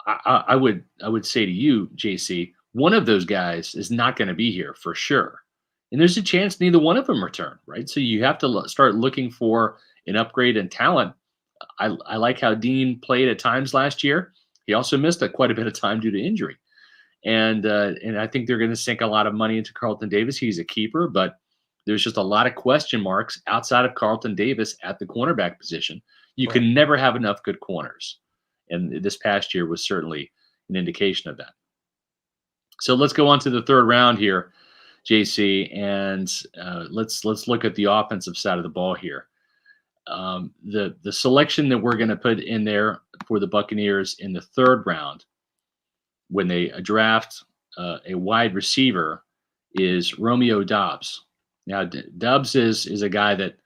I would say to you, JC, one of those guys is not going to be here for sure, and there's a chance neither one of them return, right? So you have to start looking for an upgrade in talent. I like how Dean played at times last year. He also missed quite a bit of time due to injury, and I think they're going to sink a lot of money into Carlton Davis. He's a keeper, but there's just a lot of question marks outside of Carlton Davis at the cornerback position. You Right. can never have enough good corners, and this past year was certainly an indication of that. So let's go on to the third round here, JC, and let's look at the offensive side of the ball here. The selection that we're going to put in there for the Buccaneers in the third round when they draft a wide receiver is Romeo Doubs. Now, Doubs is a guy that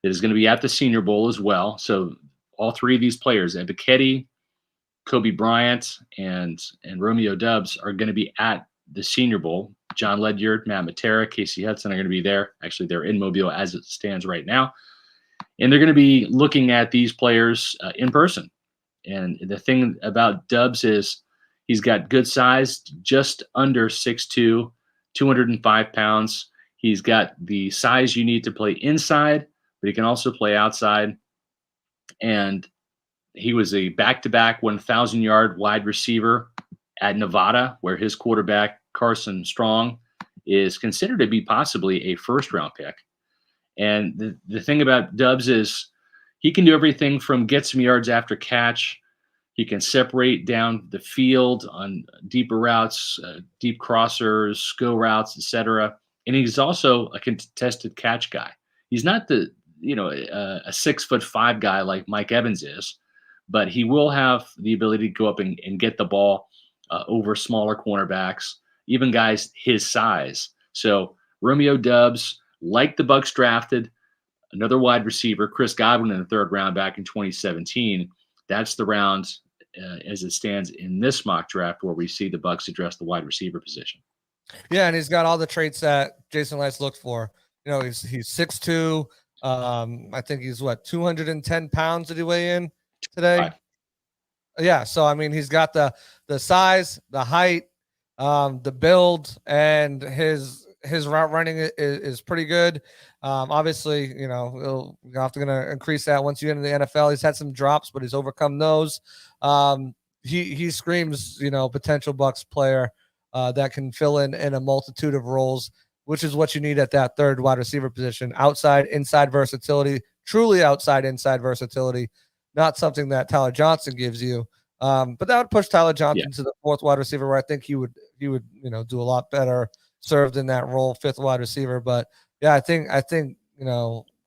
is going to be at the Senior Bowl as well. So all three of these players, Ebiketie, Kobe Bryant, and Romeo Doubs, are going to be at the Senior Bowl. John Ledyard, Matt Matera, Casey Hudson are going to be there. Actually, they're in Mobile as it stands right now. And they're going to be looking at these players in person. And the thing about Doubs is he's got good size, just under 6'2", 205 pounds. He's got the size you need to play inside, but he can also play outside. And he was a back-to-back 1,000-yard wide receiver at Nevada, where his quarterback, Carson Strong, is considered to be possibly a first-round pick. And the thing about Doubs is he can do everything from get some yards after catch. He can separate down the field on deeper routes, deep crossers, go routes, etc. And he's also a contested catch guy. He's not a 6'5" guy like Mike Evans is, but he will have the ability to go up and get the ball over smaller cornerbacks, even guys his size. So Romeo Doubs, like the Bucs drafted another wide receiver, Chris Godwin, in the third round back in 2017. That's the round as it stands in this mock draft where we see the Bucs address the wide receiver position. Yeah, and he's got all the traits that Jason Lights looked for. You know, he's 6'2". I think he's 210 pounds did he weigh in today? 5. Yeah, so I mean, he's got the size, the height, the build, and his route running is pretty good. Obviously, you're going to increase that once you get into the NFL. He's had some drops, but he's overcome those. He screams, potential Bucs player that can fill in a multitude of roles, which is what you need at that third wide receiver position. Outside, inside versatility, truly outside, inside versatility. Not something that Tyler Johnson gives you, but that would push Tyler Johnson to the fourth wide receiver, where I think he would do a lot better served in that role, fifth wide receiver. But yeah, I think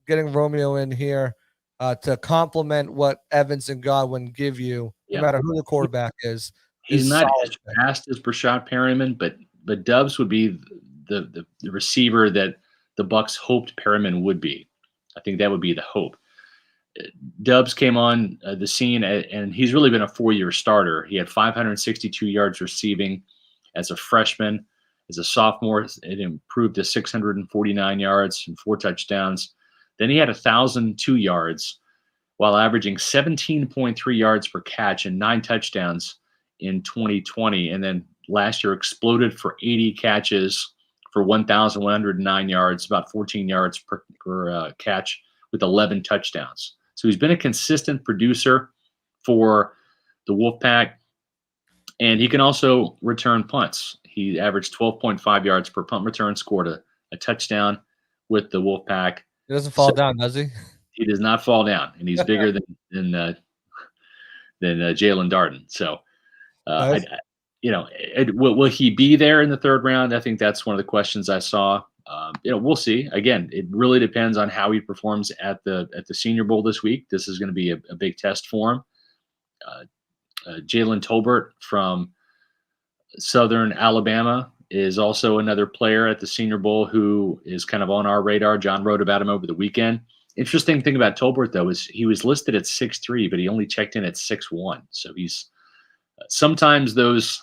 getting Romeo in here to complement what Evans and Godwin give you, no matter who the quarterback is. He's not solid. as fast as Brashad Perriman, but Doubs would be the receiver that the Bucs hoped Perriman would be. I think that would be the hope. Doubs came on the scene, and he's really been a 4-year starter. He had 562 yards receiving as a freshman. As a sophomore, it improved to 649 yards and 4 touchdowns. Then he had 1,002 yards while averaging 17.3 yards per catch and 9 touchdowns in 2020. And then last year exploded for 80 catches for 1,109 yards, about 14 yards per catch with 11 touchdowns. So he's been a consistent producer for the Wolfpack, and he can also return punts. He averaged 12.5 yards per punt return, scored a touchdown with the Wolfpack. He doesn't fall down, does he? He does not fall down, and he's bigger than Jalen Darden. So, Nice. will he be there in the third round? I think that's one of the questions I saw. We'll see. Again, it really depends on how he performs at the Senior Bowl this week. This is going to be a big test for him. Jalen Tolbert from Southern Alabama is also another player at the Senior Bowl who is kind of on our radar. John wrote about him over the weekend. Interesting thing about Tolbert, though, is he was listed at 6'3", but he only checked in at 6'1". So he's sometimes those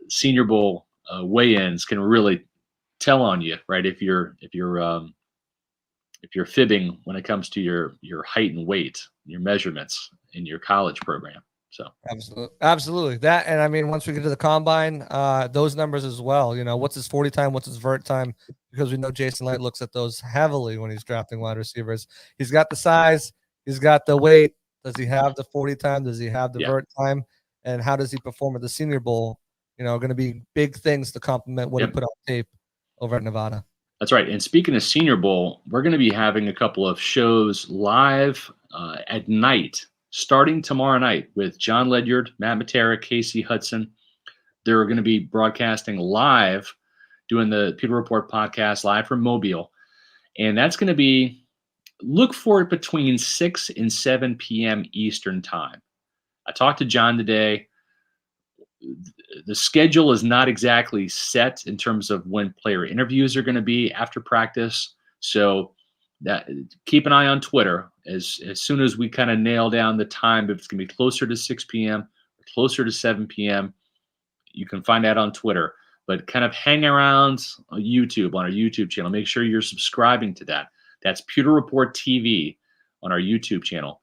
Senior Bowl weigh-ins can really tell on you, right? If you're fibbing when it comes to your height and weight, your measurements, in your college program. So absolutely that. And I mean, once we get to the combine, those numbers as well, what's his 40 time, what's his vert time, because we know Jason Light looks at those heavily when he's drafting wide receivers. He's got the size, he's got the weight. Does he have the 40 time? Does he have the vert time? And how does he perform at the Senior Bowl? Going to be big things to complement what he put on tape over at Nevada. That's right. And speaking of Senior Bowl, we're going to be having a couple of shows live at night, starting tomorrow night with John Ledyard, Matt Matera, Casey Hudson. They're going to be broadcasting live, doing the Pewter Report podcast live from Mobile. And that's going to be, look for it between 6 and 7 p.m. Eastern time. I talked to John today. The schedule is not exactly set in terms of when player interviews are going to be after practice. So that keep an eye on Twitter as soon as we kind of nail down the time, if it's going to be closer to 6 p.m. or closer to 7 p.m. You can find that on Twitter, but kind of hang around on YouTube, on our YouTube channel. Make sure you're subscribing to that. That's Pewter Report TV on our YouTube channel.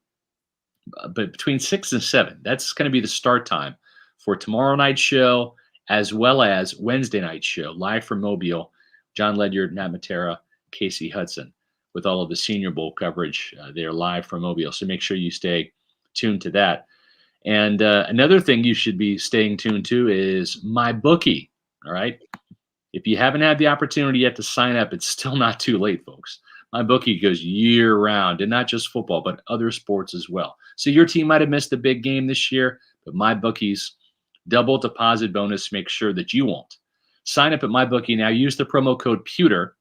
But between 6 and 7, that's going to be the start time for tomorrow night's show, as well as Wednesday night's show, live from Mobile. John Ledyard, Matt Matera, Casey Hudson, with all of the Senior Bowl coverage there live from Mobile. So make sure you stay tuned to that. And another thing you should be staying tuned to is MyBookie. All right. If you haven't had the opportunity yet to sign up, it's still not too late, folks. MyBookie goes year round, and not just football, but other sports as well. So your team might have missed the big game this year, but MyBookie's double deposit bonus makes sure that you won't. Sign up at MyBookie now. Use the promo code Pewter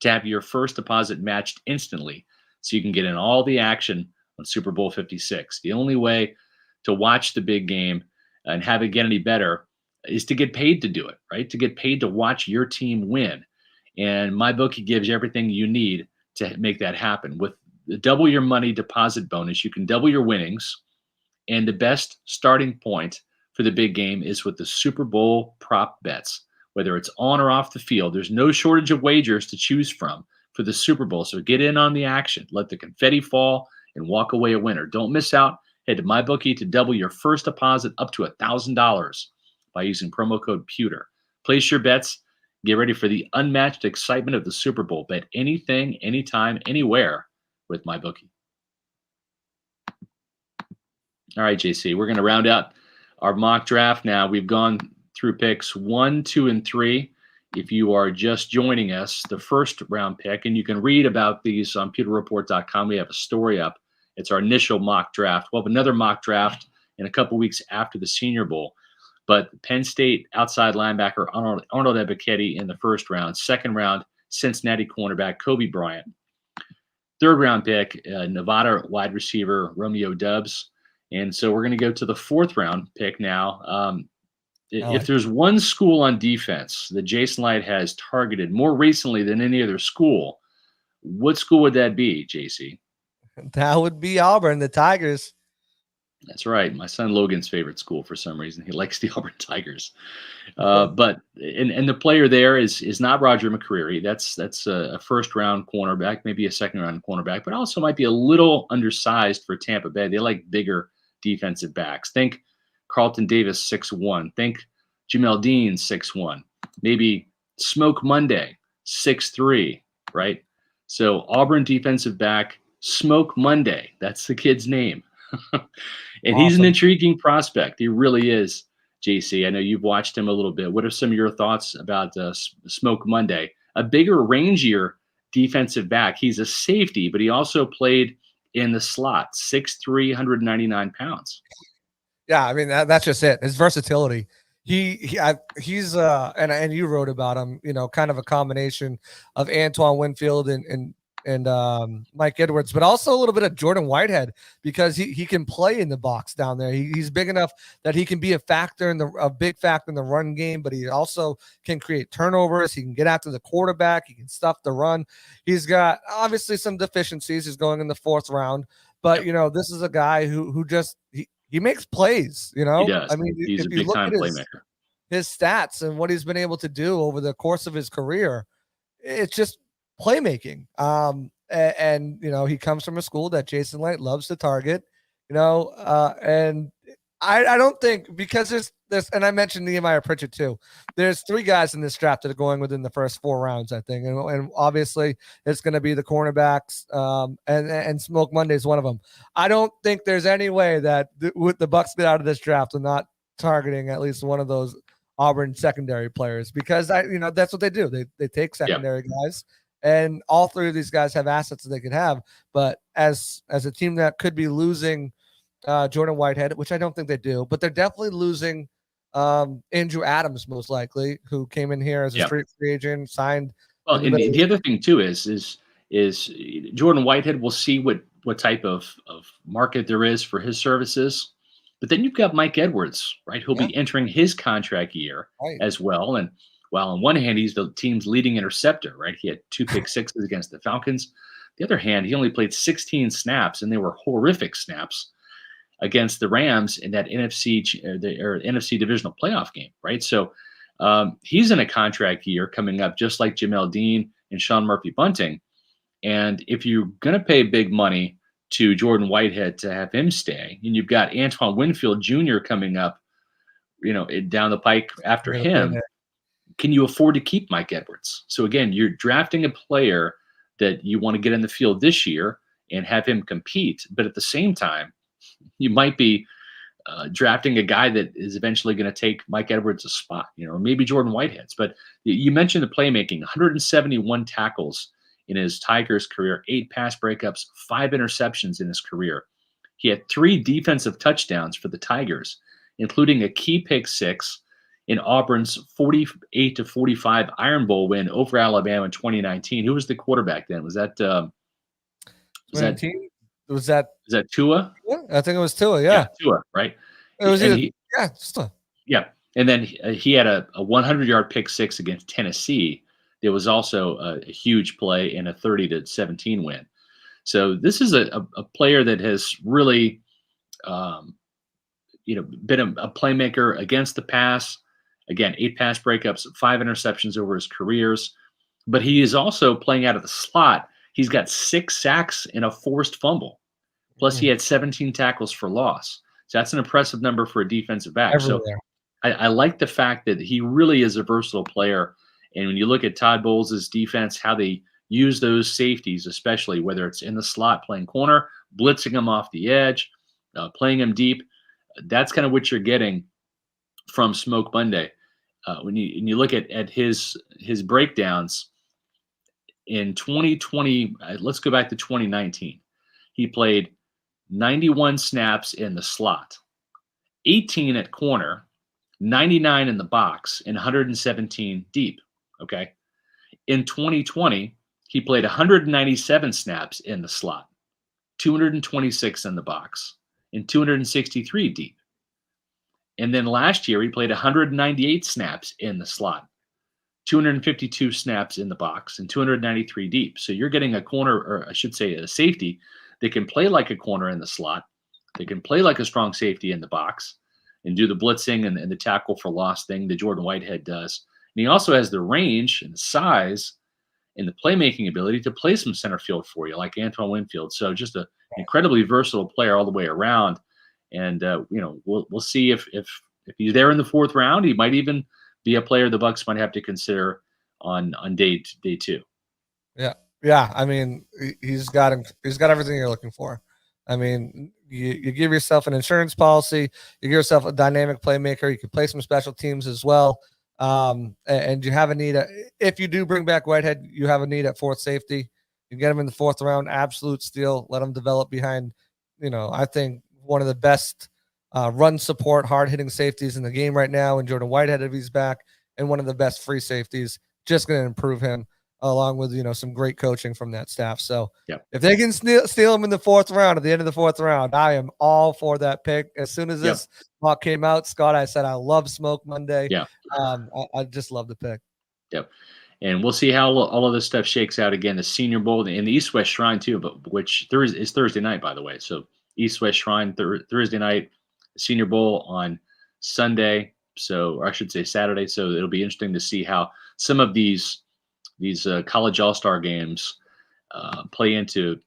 to have your first deposit matched instantly, so you can get in all the action on Super Bowl 56. The only way to watch the big game and have it get any better is to get paid to do it, right? To get paid to watch your team win. And MyBookie gives you everything you need to make that happen. With the double your money deposit bonus, you can double your winnings. And the best starting point for the big game is with the Super Bowl prop bets. Whether it's on or off the field, there's no shortage of wagers to choose from for the Super Bowl. So get in on the action. Let the confetti fall and walk away a winner. Don't miss out. Head to MyBookie to double your first deposit up to $1,000 by using promo code Pewter. Place your bets. Get ready for the unmatched excitement of the Super Bowl. Bet anything, anytime, anywhere with MyBookie. All right, JC, we're going to round out our mock draft now. We've gone through picks 1, 2, and 3. If you are just joining us, the first round pick, and you can read about these on pewterreport.com. We have a story up. It's our initial mock draft. We'll have another mock draft in a couple weeks after the Senior Bowl. But Penn State outside linebacker Arnold Ebiketie in the first round. Second round, Cincinnati cornerback Kobe Bryant. Third round pick, Nevada wide receiver Romeo Doubs. And so we're going to go to the fourth round pick now. If there's one school on defense that Jason Light has targeted more recently than any other school, what school would that be, JC? That would be Auburn, the Tigers. That's right. My son Logan's favorite school for some reason. He likes the Auburn Tigers. But the player there is not Roger McCreary. That's a first round cornerback, maybe a second round cornerback, but also might be a little undersized for Tampa Bay. They like bigger defensive backs. Think Carlton Davis 6'1". Think Jamel Dean 6'1". Maybe Smoke Monday 6'3", right? So Auburn defensive back Smoke Monday. That's the kid's name. And awesome. He's an intriguing prospect. He really is, JC. I know you've watched him a little bit. What are some of your thoughts about Smoke Monday? A bigger, rangier defensive back. He's a safety, but he also played in the slot, 6'3", 199 pounds. Yeah, I mean, that's just it. His versatility. He's and you wrote about him, kind of a combination of Antoine Winfield and Mike Edwards, but also a little bit of Jordan Whitehead, because he can play in the box down there. He's big enough that he can be a big factor in the run game, but he also can create turnovers. He can get after the quarterback. He can stuff the run. He's got obviously some deficiencies. He's going in the fourth round, but this is a guy who just he makes plays. He does. I mean, he's a big time playmaker. His stats and what he's been able to do over the course of his career, it's just playmaking. And he comes from a school that Jason Light loves to target. And I don't think, because there's, and I mentioned Nehemiah Pritchett too. There's 3 guys in this draft that are going within the first 4 rounds, I think, and obviously it's going to be the cornerbacks, and Smoke Monday is one of them. I don't think there's any way that with the Bucs get out of this draft and not targeting at least one of those Auburn secondary players, because that's what they do. They take secondary guys, and all 3 of these guys have assets that they could have. But as a team that could be losing Jordan Whitehead, which I don't think they do, but they're definitely losing Andrew Adams, most likely, who came in here as a straight free agent, signed. Well, and the other thing too is Jordan Whitehead. We'll see what type of market there is for his services. But then you've got Mike Edwards, right? Who'll be entering his contract year as well. And while on one hand, he's the team's leading interceptor, right? He had 2 pick sixes against the Falcons. The other hand, he only played 16 snaps, and they were horrific snaps against the Rams in that NFC divisional playoff game, right? So he's in a contract year coming up, just like Jamel Dean and Sean Murphy-Bunting. And if you're going to pay big money to Jordan Whitehead to have him stay, and you've got Antoine Winfield Jr. coming up, down the pike after him, can you afford to keep Mike Edwards? So again, you're drafting a player that you want to get in the field this year and have him compete, but at the same time, you might be drafting a guy that is eventually going to take Mike Edwards' spot, or maybe Jordan Whitehead's. But you mentioned the playmaking: 171 tackles in his Tigers career, 8 pass breakups, 5 interceptions in his career. He had 3 defensive touchdowns for the Tigers, including a key pick 6 in Auburn's 48-45 Iron Bowl win over Alabama in 2019. Who was the quarterback then? Was that 2019? Is that Tua? Yeah, I think it was Tua. Yeah, Tua, right? It was Tua. Yeah, and then he had a 100-yard pick 6 against Tennessee. There was also a huge play in a 30-17 win. So this is a player that has really, been a playmaker against the pass. Again, 8 pass breakups, 5 interceptions over his careers. But he is also playing out of the slot. He's got 6 sacks and a forced fumble. Plus, he had 17 tackles for loss. So that's an impressive number for a defensive back. Everywhere. So I like the fact that he really is a versatile player. And when you look at Todd Bowles' defense, how they use those safeties, especially whether it's in the slot playing corner, blitzing them off the edge, playing them deep, that's kind of what you're getting from Smoke Monday. When you look at his breakdowns in 2020, let's go back to 2019. He played 91 snaps in the slot, 18 at corner, 99 in the box, and 117 deep. Okay. In 2020, he played 197 snaps in the slot, 226 in the box, and 263 deep. And then last year, he played 198 snaps in the slot, 252 snaps in the box, and 293 deep. So you're getting a corner, or I should say a safety, that can play like a corner in the slot. They can play like a strong safety in the box and do the blitzing and the tackle for loss thing that Jordan Whitehead does. And he also has the range and the size and the playmaking ability to play some center field for you, like Antoine Winfield. So just an incredibly versatile player all the way around. And we'll see if he's there in the 4th round. He might even be a player the Bucs might have to consider on day 2. Yeah. I mean, he's got everything you're looking for. I mean, you give yourself an insurance policy, you give yourself a dynamic playmaker. You can play some special teams as well. And you have a need. If you do bring back Whitehead, you have a need at 4th safety. You get him in the 4th round, absolute steal. Let him develop behind, I think one of the best run support, hard hitting safeties in the game right now. And Jordan Whitehead, if he's back, and one of the best free safeties, just going to improve him along with, some great coaching from that staff. So if they can steal him in the 4th round, at the end of the 4th round, I am all for that pick. As soon as this mock came out, Scott, I said, I love Smoke Monday. I just love the pick. Yep. And we'll see how all of this stuff shakes out. Again, the Senior Bowl in the East West Shrine too, but which is Thursday night, by the way. So East West Shrine Thursday night, Senior Bowl on Sunday. So, or I should say Saturday. So it'll be interesting to see how some of these college all-star games play into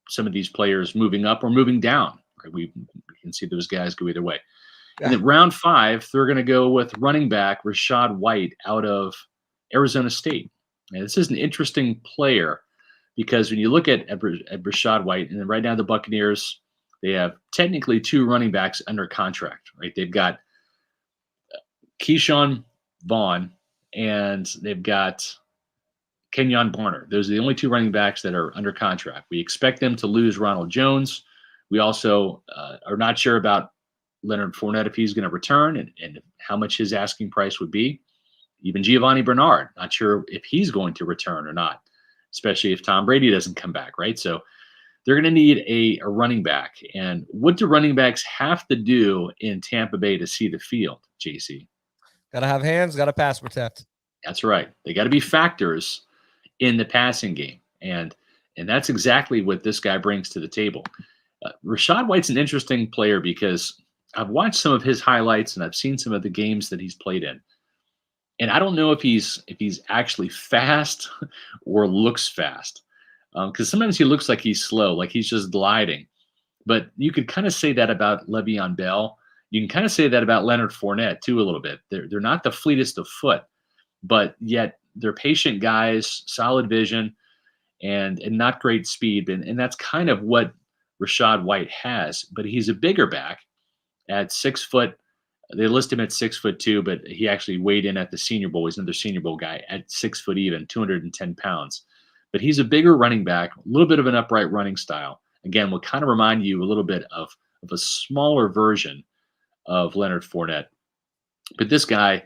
some of these players moving up or moving down, Right? We can see those guys go either way. Yeah. And then round 5, they're going to go with running back Rachaad White out of Arizona State. And this is an interesting player because when you look at Rachaad White, and right now the Buccaneers, they have technically 2 running backs under contract, right? They've got Keyshawn Vaughn and they've got Kenyon Barner. Those are the only 2 running backs that are under contract. We expect them to lose Ronald Jones. We also are not sure about Leonard Fournette if he's going to return and how much his asking price would be. Even Giovanni Bernard, not sure if he's going to return or not, especially if Tom Brady doesn't come back, right? So they're going to need a running back. And what do running backs have to do in Tampa Bay to see the field, JC? Got to have hands, got to pass protect. That's right. They got to be factors in the passing game. And that's exactly what this guy brings to the table. Rachaad White's an interesting player because I've watched some of his highlights and I've seen some of the games that he's played in. And I don't know if he's actually fast or looks fast. Because sometimes he looks like he's slow, like he's just gliding. But you could kind of say that about Le'Veon Bell. You can kind of say that about Leonard Fournette too a little bit. They're not the fleetest of foot, but yet they're patient guys, solid vision, and not great speed. And that's kind of what Rachaad White has. But he's a bigger back at 6 foot. They list him at 6'2", but he actually weighed in at the Senior Bowl. He's another Senior Bowl guy at 6 foot even, 210 pounds. But he's a bigger running back, a little bit of an upright running style. Again, will kind of remind you a little bit of a smaller version of Leonard Fournette. But this guy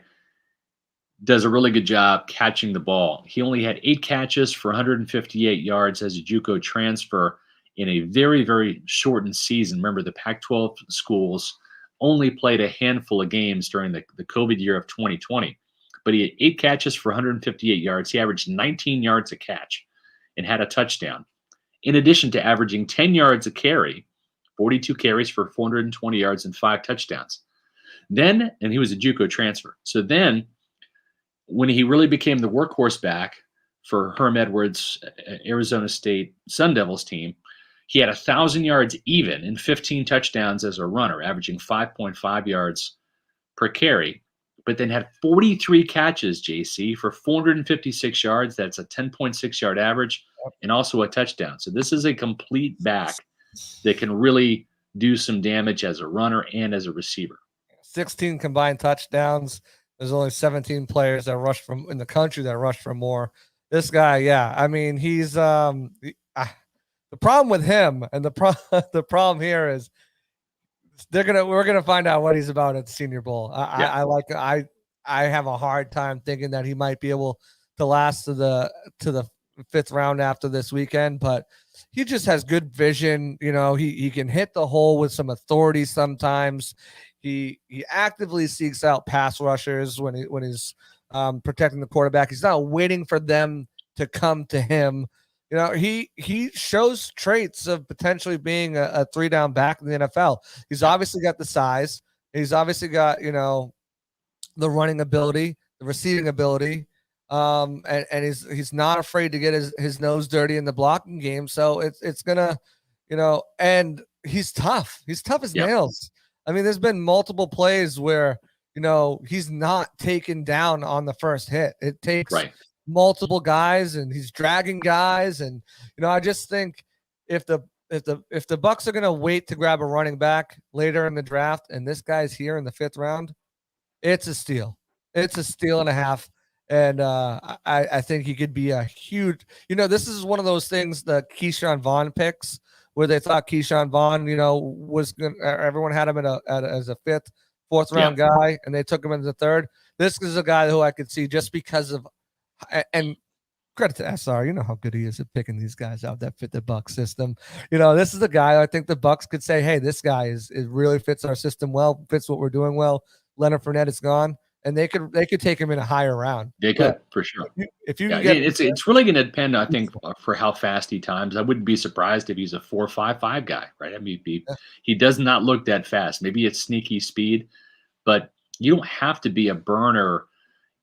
does a really good job catching the ball. He only had 8 catches for 158 yards as a JUCO transfer in a very, very shortened season. Remember, the Pac-12 schools only played a handful of games during the COVID year of 2020. But he had 8 catches for 158 yards. He averaged 19 yards a catch and had a touchdown. In addition to averaging 10 yards a carry, 42 carries for 420 yards and 5 touchdowns. Then, and he was a JUCO transfer. So then, when he really became the workhorse back for Herm Edwards' Arizona State Sun Devils team, he had 1,000 yards even and 15 touchdowns as a runner, averaging 5.5 yards per carry, but then had 43 catches, JC, for 456 yards. That's a 10.6 yard average and also a touchdown. So this is a complete back that can really do some damage as a runner and as a receiver. 16 combined touchdowns. There's only 17 players that rushed in the country that rushed for more. This guy, yeah, I mean, he's the problem with him, and the problem here is we're gonna find out what he's about at the Senior Bowl. I have a hard time thinking that he might be able to last to the 5th round after this weekend, but he just has good vision. You know, he can hit the hole with some authority sometimes. He actively seeks out pass rushers when he's protecting the quarterback. He's not waiting for them to come to him. You know, he shows traits of potentially being a 3-down back in the NFL. He's obviously got the size. He's obviously got, you know, the running ability, the receiving ability. And he's not afraid to get his nose dirty in the blocking game. So it's gonna, you know, and he's tough. He's tough as nails. I mean, there's been multiple plays where, you know, he's not taken down on the first hit. It takes multiple guys, and he's dragging guys. And, you know, I just think if the Bucs are gonna wait to grab a running back later in the draft, and this guy's here in the 5th round, it's a steal. It's a steal and a half. And I think he could be a huge, you know, this is one of those things, the Keyshawn Vaughn picks, where they thought Keyshawn Vaughn, you know, was going to, everyone had him as a 5th, 4th round guy, and they took him in the 3rd. This is a guy who I could see just because of, and credit to SR, you know how good he is at picking these guys out that fit the Bucs system. You know, this is the guy I think the Bucs could say, hey, this guy is really fits our system well, fits what we're doing well. Leonard Fournette is gone. And they could take him in a higher round. They could, for sure. If you can get, it's really going to depend, I think, for how fast he times. I wouldn't be surprised if he's a 4.55 guy, right? I mean, he does not look that fast. Maybe it's sneaky speed, but you don't have to be a burner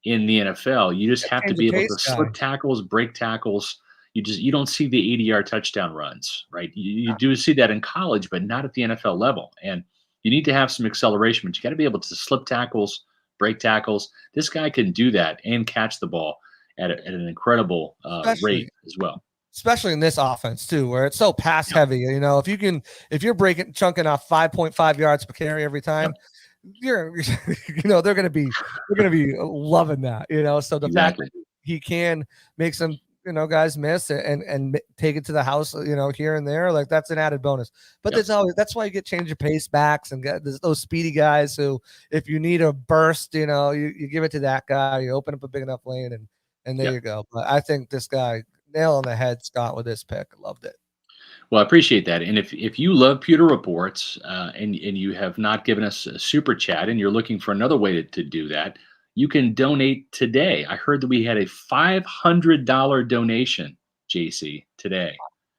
in the NFL. You just have to be able to slip tackles, break tackles. you don't see the 80-yard touchdown runs, right? You do see that in college, but not at the NFL level. And you need to have some acceleration, but you got to be able to slip tackles, break tackles. This guy can do that and catch the ball at an incredible rate especially as well. especially in this offense too, where it's so pass heavy. If you're chunking off 5.5 yards per carry every time, Yep. they're going to be loving that. So the fact Exactly. that he can make some guys miss and take it to the house, here and there, like that's an added bonus. But Yep. that's why you get change of pace backs and get those speedy guys who, if you need a burst, you give it to that guy, you open up a big enough lane, and there Yep. you go. But I think this guy, nail on the head, Scott, with this pick. Loved it. Well, I appreciate that. And if you love Pewter Reports and you have not given us a super chat and you're looking for another way to do that, you can donate today. I heard that we had a $500 donation, JC, today.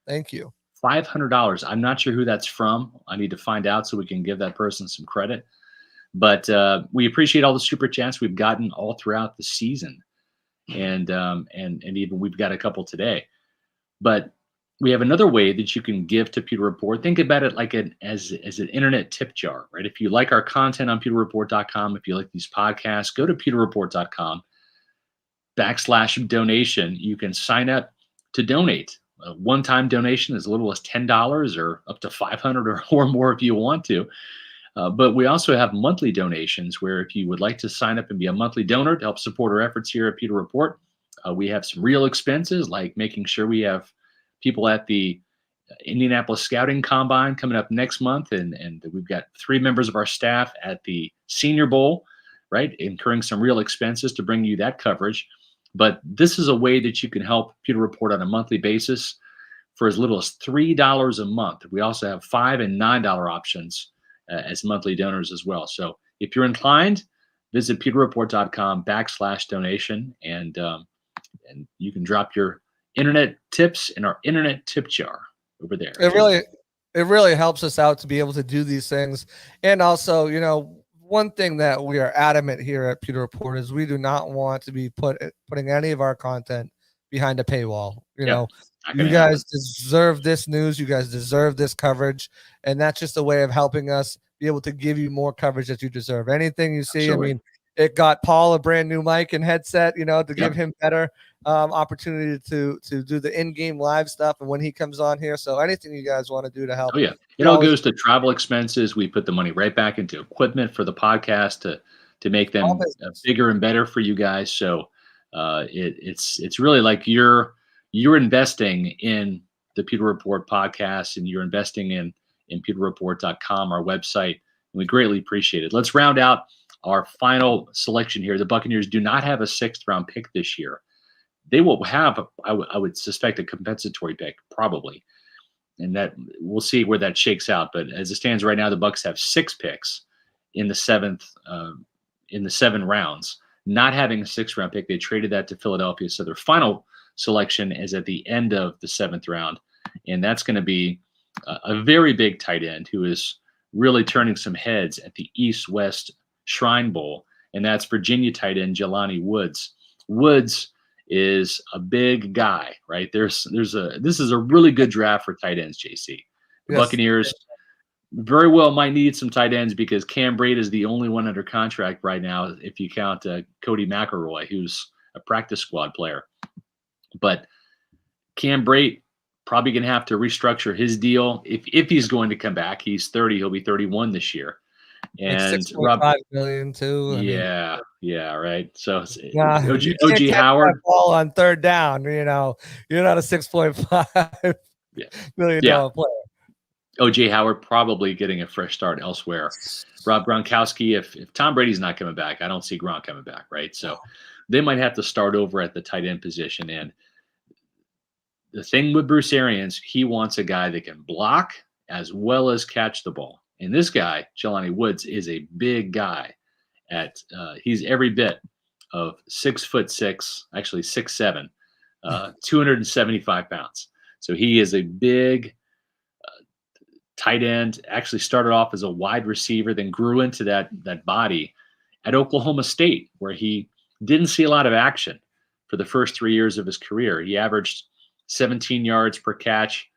Thank you. $500. I'm not sure who that's from. I need to find out so we can give that person some credit. But we appreciate all the super chats we've gotten all throughout the season, and even we've got a couple today. But we have another way that you can give to Pewter Report. Think about it like as an internet tip jar, right? If you like our content on pewterreport.com, if you like these podcasts, go to pewterreport.com/donation. You can sign up to donate. A one-time donation as little as $10 or up to $500 or more if you want to. But we also have monthly donations where if you would like to sign up and be a monthly donor to help support our efforts here at Pewter Report, we have some real expenses like making sure we have people at the Indianapolis Scouting Combine coming up next month. And we've got 3 members of our staff at the Senior Bowl, right? Incurring some real expenses to bring you that coverage. But this is a way that you can help Pewter Report on a monthly basis for as little as $3 a month. We also have $5 and $9 options as monthly donors as well. So if you're inclined, visit pewterreport.com/donation and you can drop your internet tips in our internet tip jar over there. It really helps us out to be able to do these things. And also, one thing that we are adamant here at Pewter Report is we do not want to be putting any of our content behind a paywall. You guys deserve this news. You guys deserve this coverage. And that's just a way of helping us be able to give you more coverage that you deserve. Anything you see, Absolutely. I mean, it got Paul a brand new mic and headset, to give him better opportunity to do the in-game live stuff and when he comes on here. So anything you guys want to do to help. Oh yeah, it all goes to travel expenses. We put the money right back into equipment for the podcast to make them bigger and better for you guys. So it's really like you're investing in the Pewter Report podcast and you're investing in pewterreport.com, our website, and we greatly appreciate it. Let's round out our final selection here. The Buccaneers do not have a 6th round pick this year. They will have, I would suspect, a compensatory pick probably, and that we'll see where that shakes out. But as it stands right now, the Bucs have 6 picks in the 7th, in the 7 rounds. Not having a 6th round pick, they traded that to Philadelphia, so their final selection is at the end of the 7th round, and that's going to be a very big tight end who is really turning some heads at the East-West Shrine Bowl, and that's Virginia tight end Jelani Woods. Woods is a big guy, right? This is a really good draft for tight ends, JC. The Buccaneers very well might need some tight ends because Cam Brady is the only one under contract right now, if you count Cody McElroy, who's a practice squad player. But Cam Brady probably going to have to restructure his deal if he's going to come back. He's 30; he'll be 31 this year. And $6.5 million too. Yeah, right. So OG Howard ball on 3rd down. You're not a $6.5 million player. OJ Howard probably getting a fresh start elsewhere. Rob Gronkowski, if Tom Brady's not coming back, I don't see Gronk coming back, right? So they might have to start over at the tight end position. And the thing with Bruce Arians, he wants a guy that can block as well as catch the ball. And this guy, Jelani Woods, is a big guy. He's every bit of 6'6", actually 6'7", 275 pounds. So he is a big tight end. Actually started off as a wide receiver, then grew into that body at Oklahoma State, where he didn't see a lot of action for the first 3 years of his career. He averaged 17 yards per catch,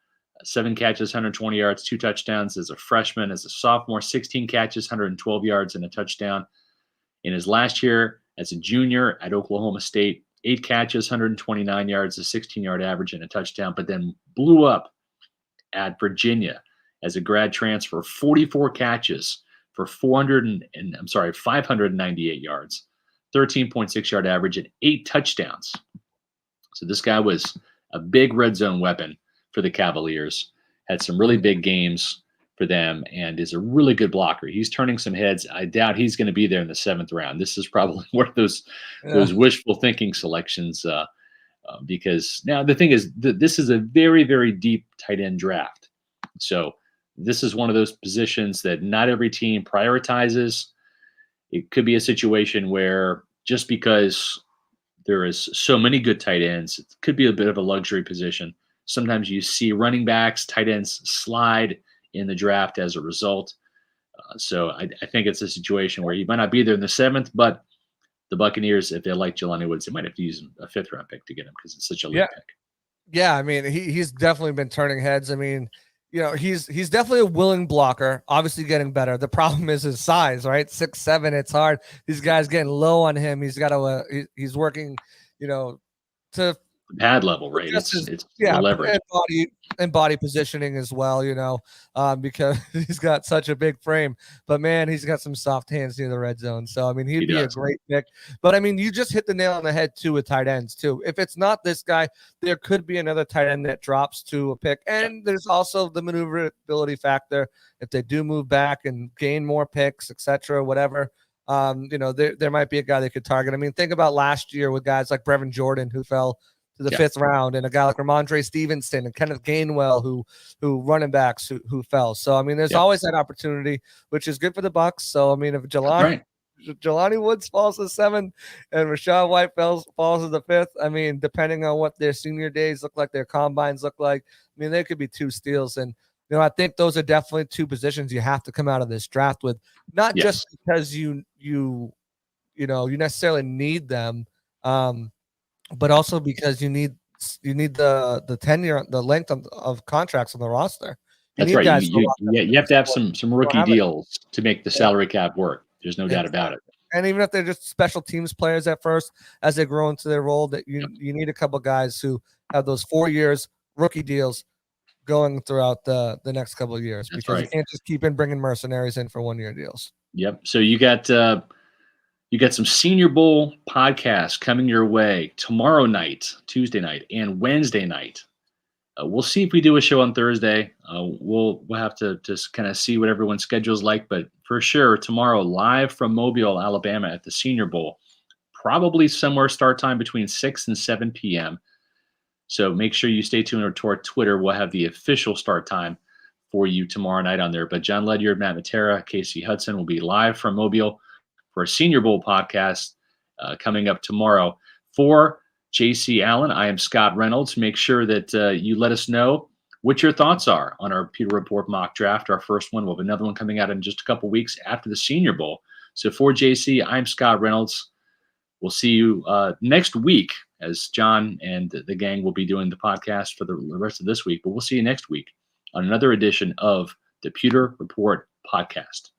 7 catches, 120 yards, 2 touchdowns as a freshman. As a sophomore, 16 catches, 112 yards, and a touchdown. In his last year as a junior at Oklahoma State, 8 catches, 129 yards, a 16-yard average, and a touchdown, but then blew up at Virginia as a grad transfer, 44 catches for 598 yards, 13.6-yard average, and 8 touchdowns. So this guy was a big red zone weapon for the Cavaliers, had some really big games for them, and is a really good blocker. He's turning some heads. I doubt he's going to be there in the 7th round. This is probably one of those wishful thinking selections because now the thing is this is a very, very deep tight end draft. So this is one of those positions that not every team prioritizes. It could be a situation where just because there is so many good tight ends, it could be a bit of a luxury position. Sometimes you see running backs, tight ends slide in the draft as a result. So I think it's a situation where he might not be there in the 7th, but the Buccaneers, if they like Jelani Woods, they might have to use a 5th-round pick to get him because it's such a late pick. Yeah, I mean, he's definitely been turning heads. I mean, he's definitely a willing blocker, obviously getting better. The problem is his size, right? 6'7", it's hard. These guys getting low on him. He's got to he's working, to pad level, right? It's leverage and body positioning as well, because he's got such a big frame. But man, he's got some soft hands near the red zone. So I mean, he'd be a great pick. But I mean, you just hit the nail on the head too with tight ends too. If it's not this guy, there could be another tight end that drops to a pick. And there's also the maneuverability factor. If they do move back and gain more picks, etc., whatever. There might be a guy they could target. I mean, think about last year with guys like Brevin Jordan who fell to the 5th round, and a guy like Ramondre Stevenson and Kenneth Gainwell who running backs who fell. So I mean, there's always that opportunity, which is good for the Bucs. So I mean, if Jelani Woods falls to 7th and Rachaad White falls to the 5th, I mean, depending on what their senior days look like, their combines look like, I mean, they could be 2 steals. And I think those are definitely 2 positions you have to come out of this draft with, not just because you necessarily need them, but also because you need the tenure, the length of contracts on the roster. That's right. You have to have some rookie deals to make the salary cap work. There's no doubt about it. And even if they're just special teams players at first, as they grow into their role, that you need a couple guys who have those 4 years rookie deals going throughout the next couple of years. That's because you can't just keep bringing mercenaries in for 1-year deals. Yep. So you got some Senior Bowl podcasts coming your way tomorrow night, Tuesday night, and Wednesday night. We'll see if we do a show on Thursday. We'll have to just kind of see what everyone's schedule is like, but for sure tomorrow, live from Mobile, Alabama, at the Senior Bowl, probably somewhere start time between 6 and 7 p.m. So make sure you stay tuned to our Twitter. We'll have the official start time for you tomorrow night on there. But John Ledyard, Matt Matera, Casey Hudson will be live from Mobile for a Senior Bowl podcast coming up tomorrow. For J.C. Allen, I am Scott Reynolds. Make sure that you let us know what your thoughts are on our Pewter Report mock draft, our first one. We'll have another one coming out in just a couple weeks after the Senior Bowl. So for J.C., I'm Scott Reynolds. We'll see you next week, as John and the gang will be doing the podcast for the rest of this week. But we'll see you next week on another edition of the Pewter Report podcast.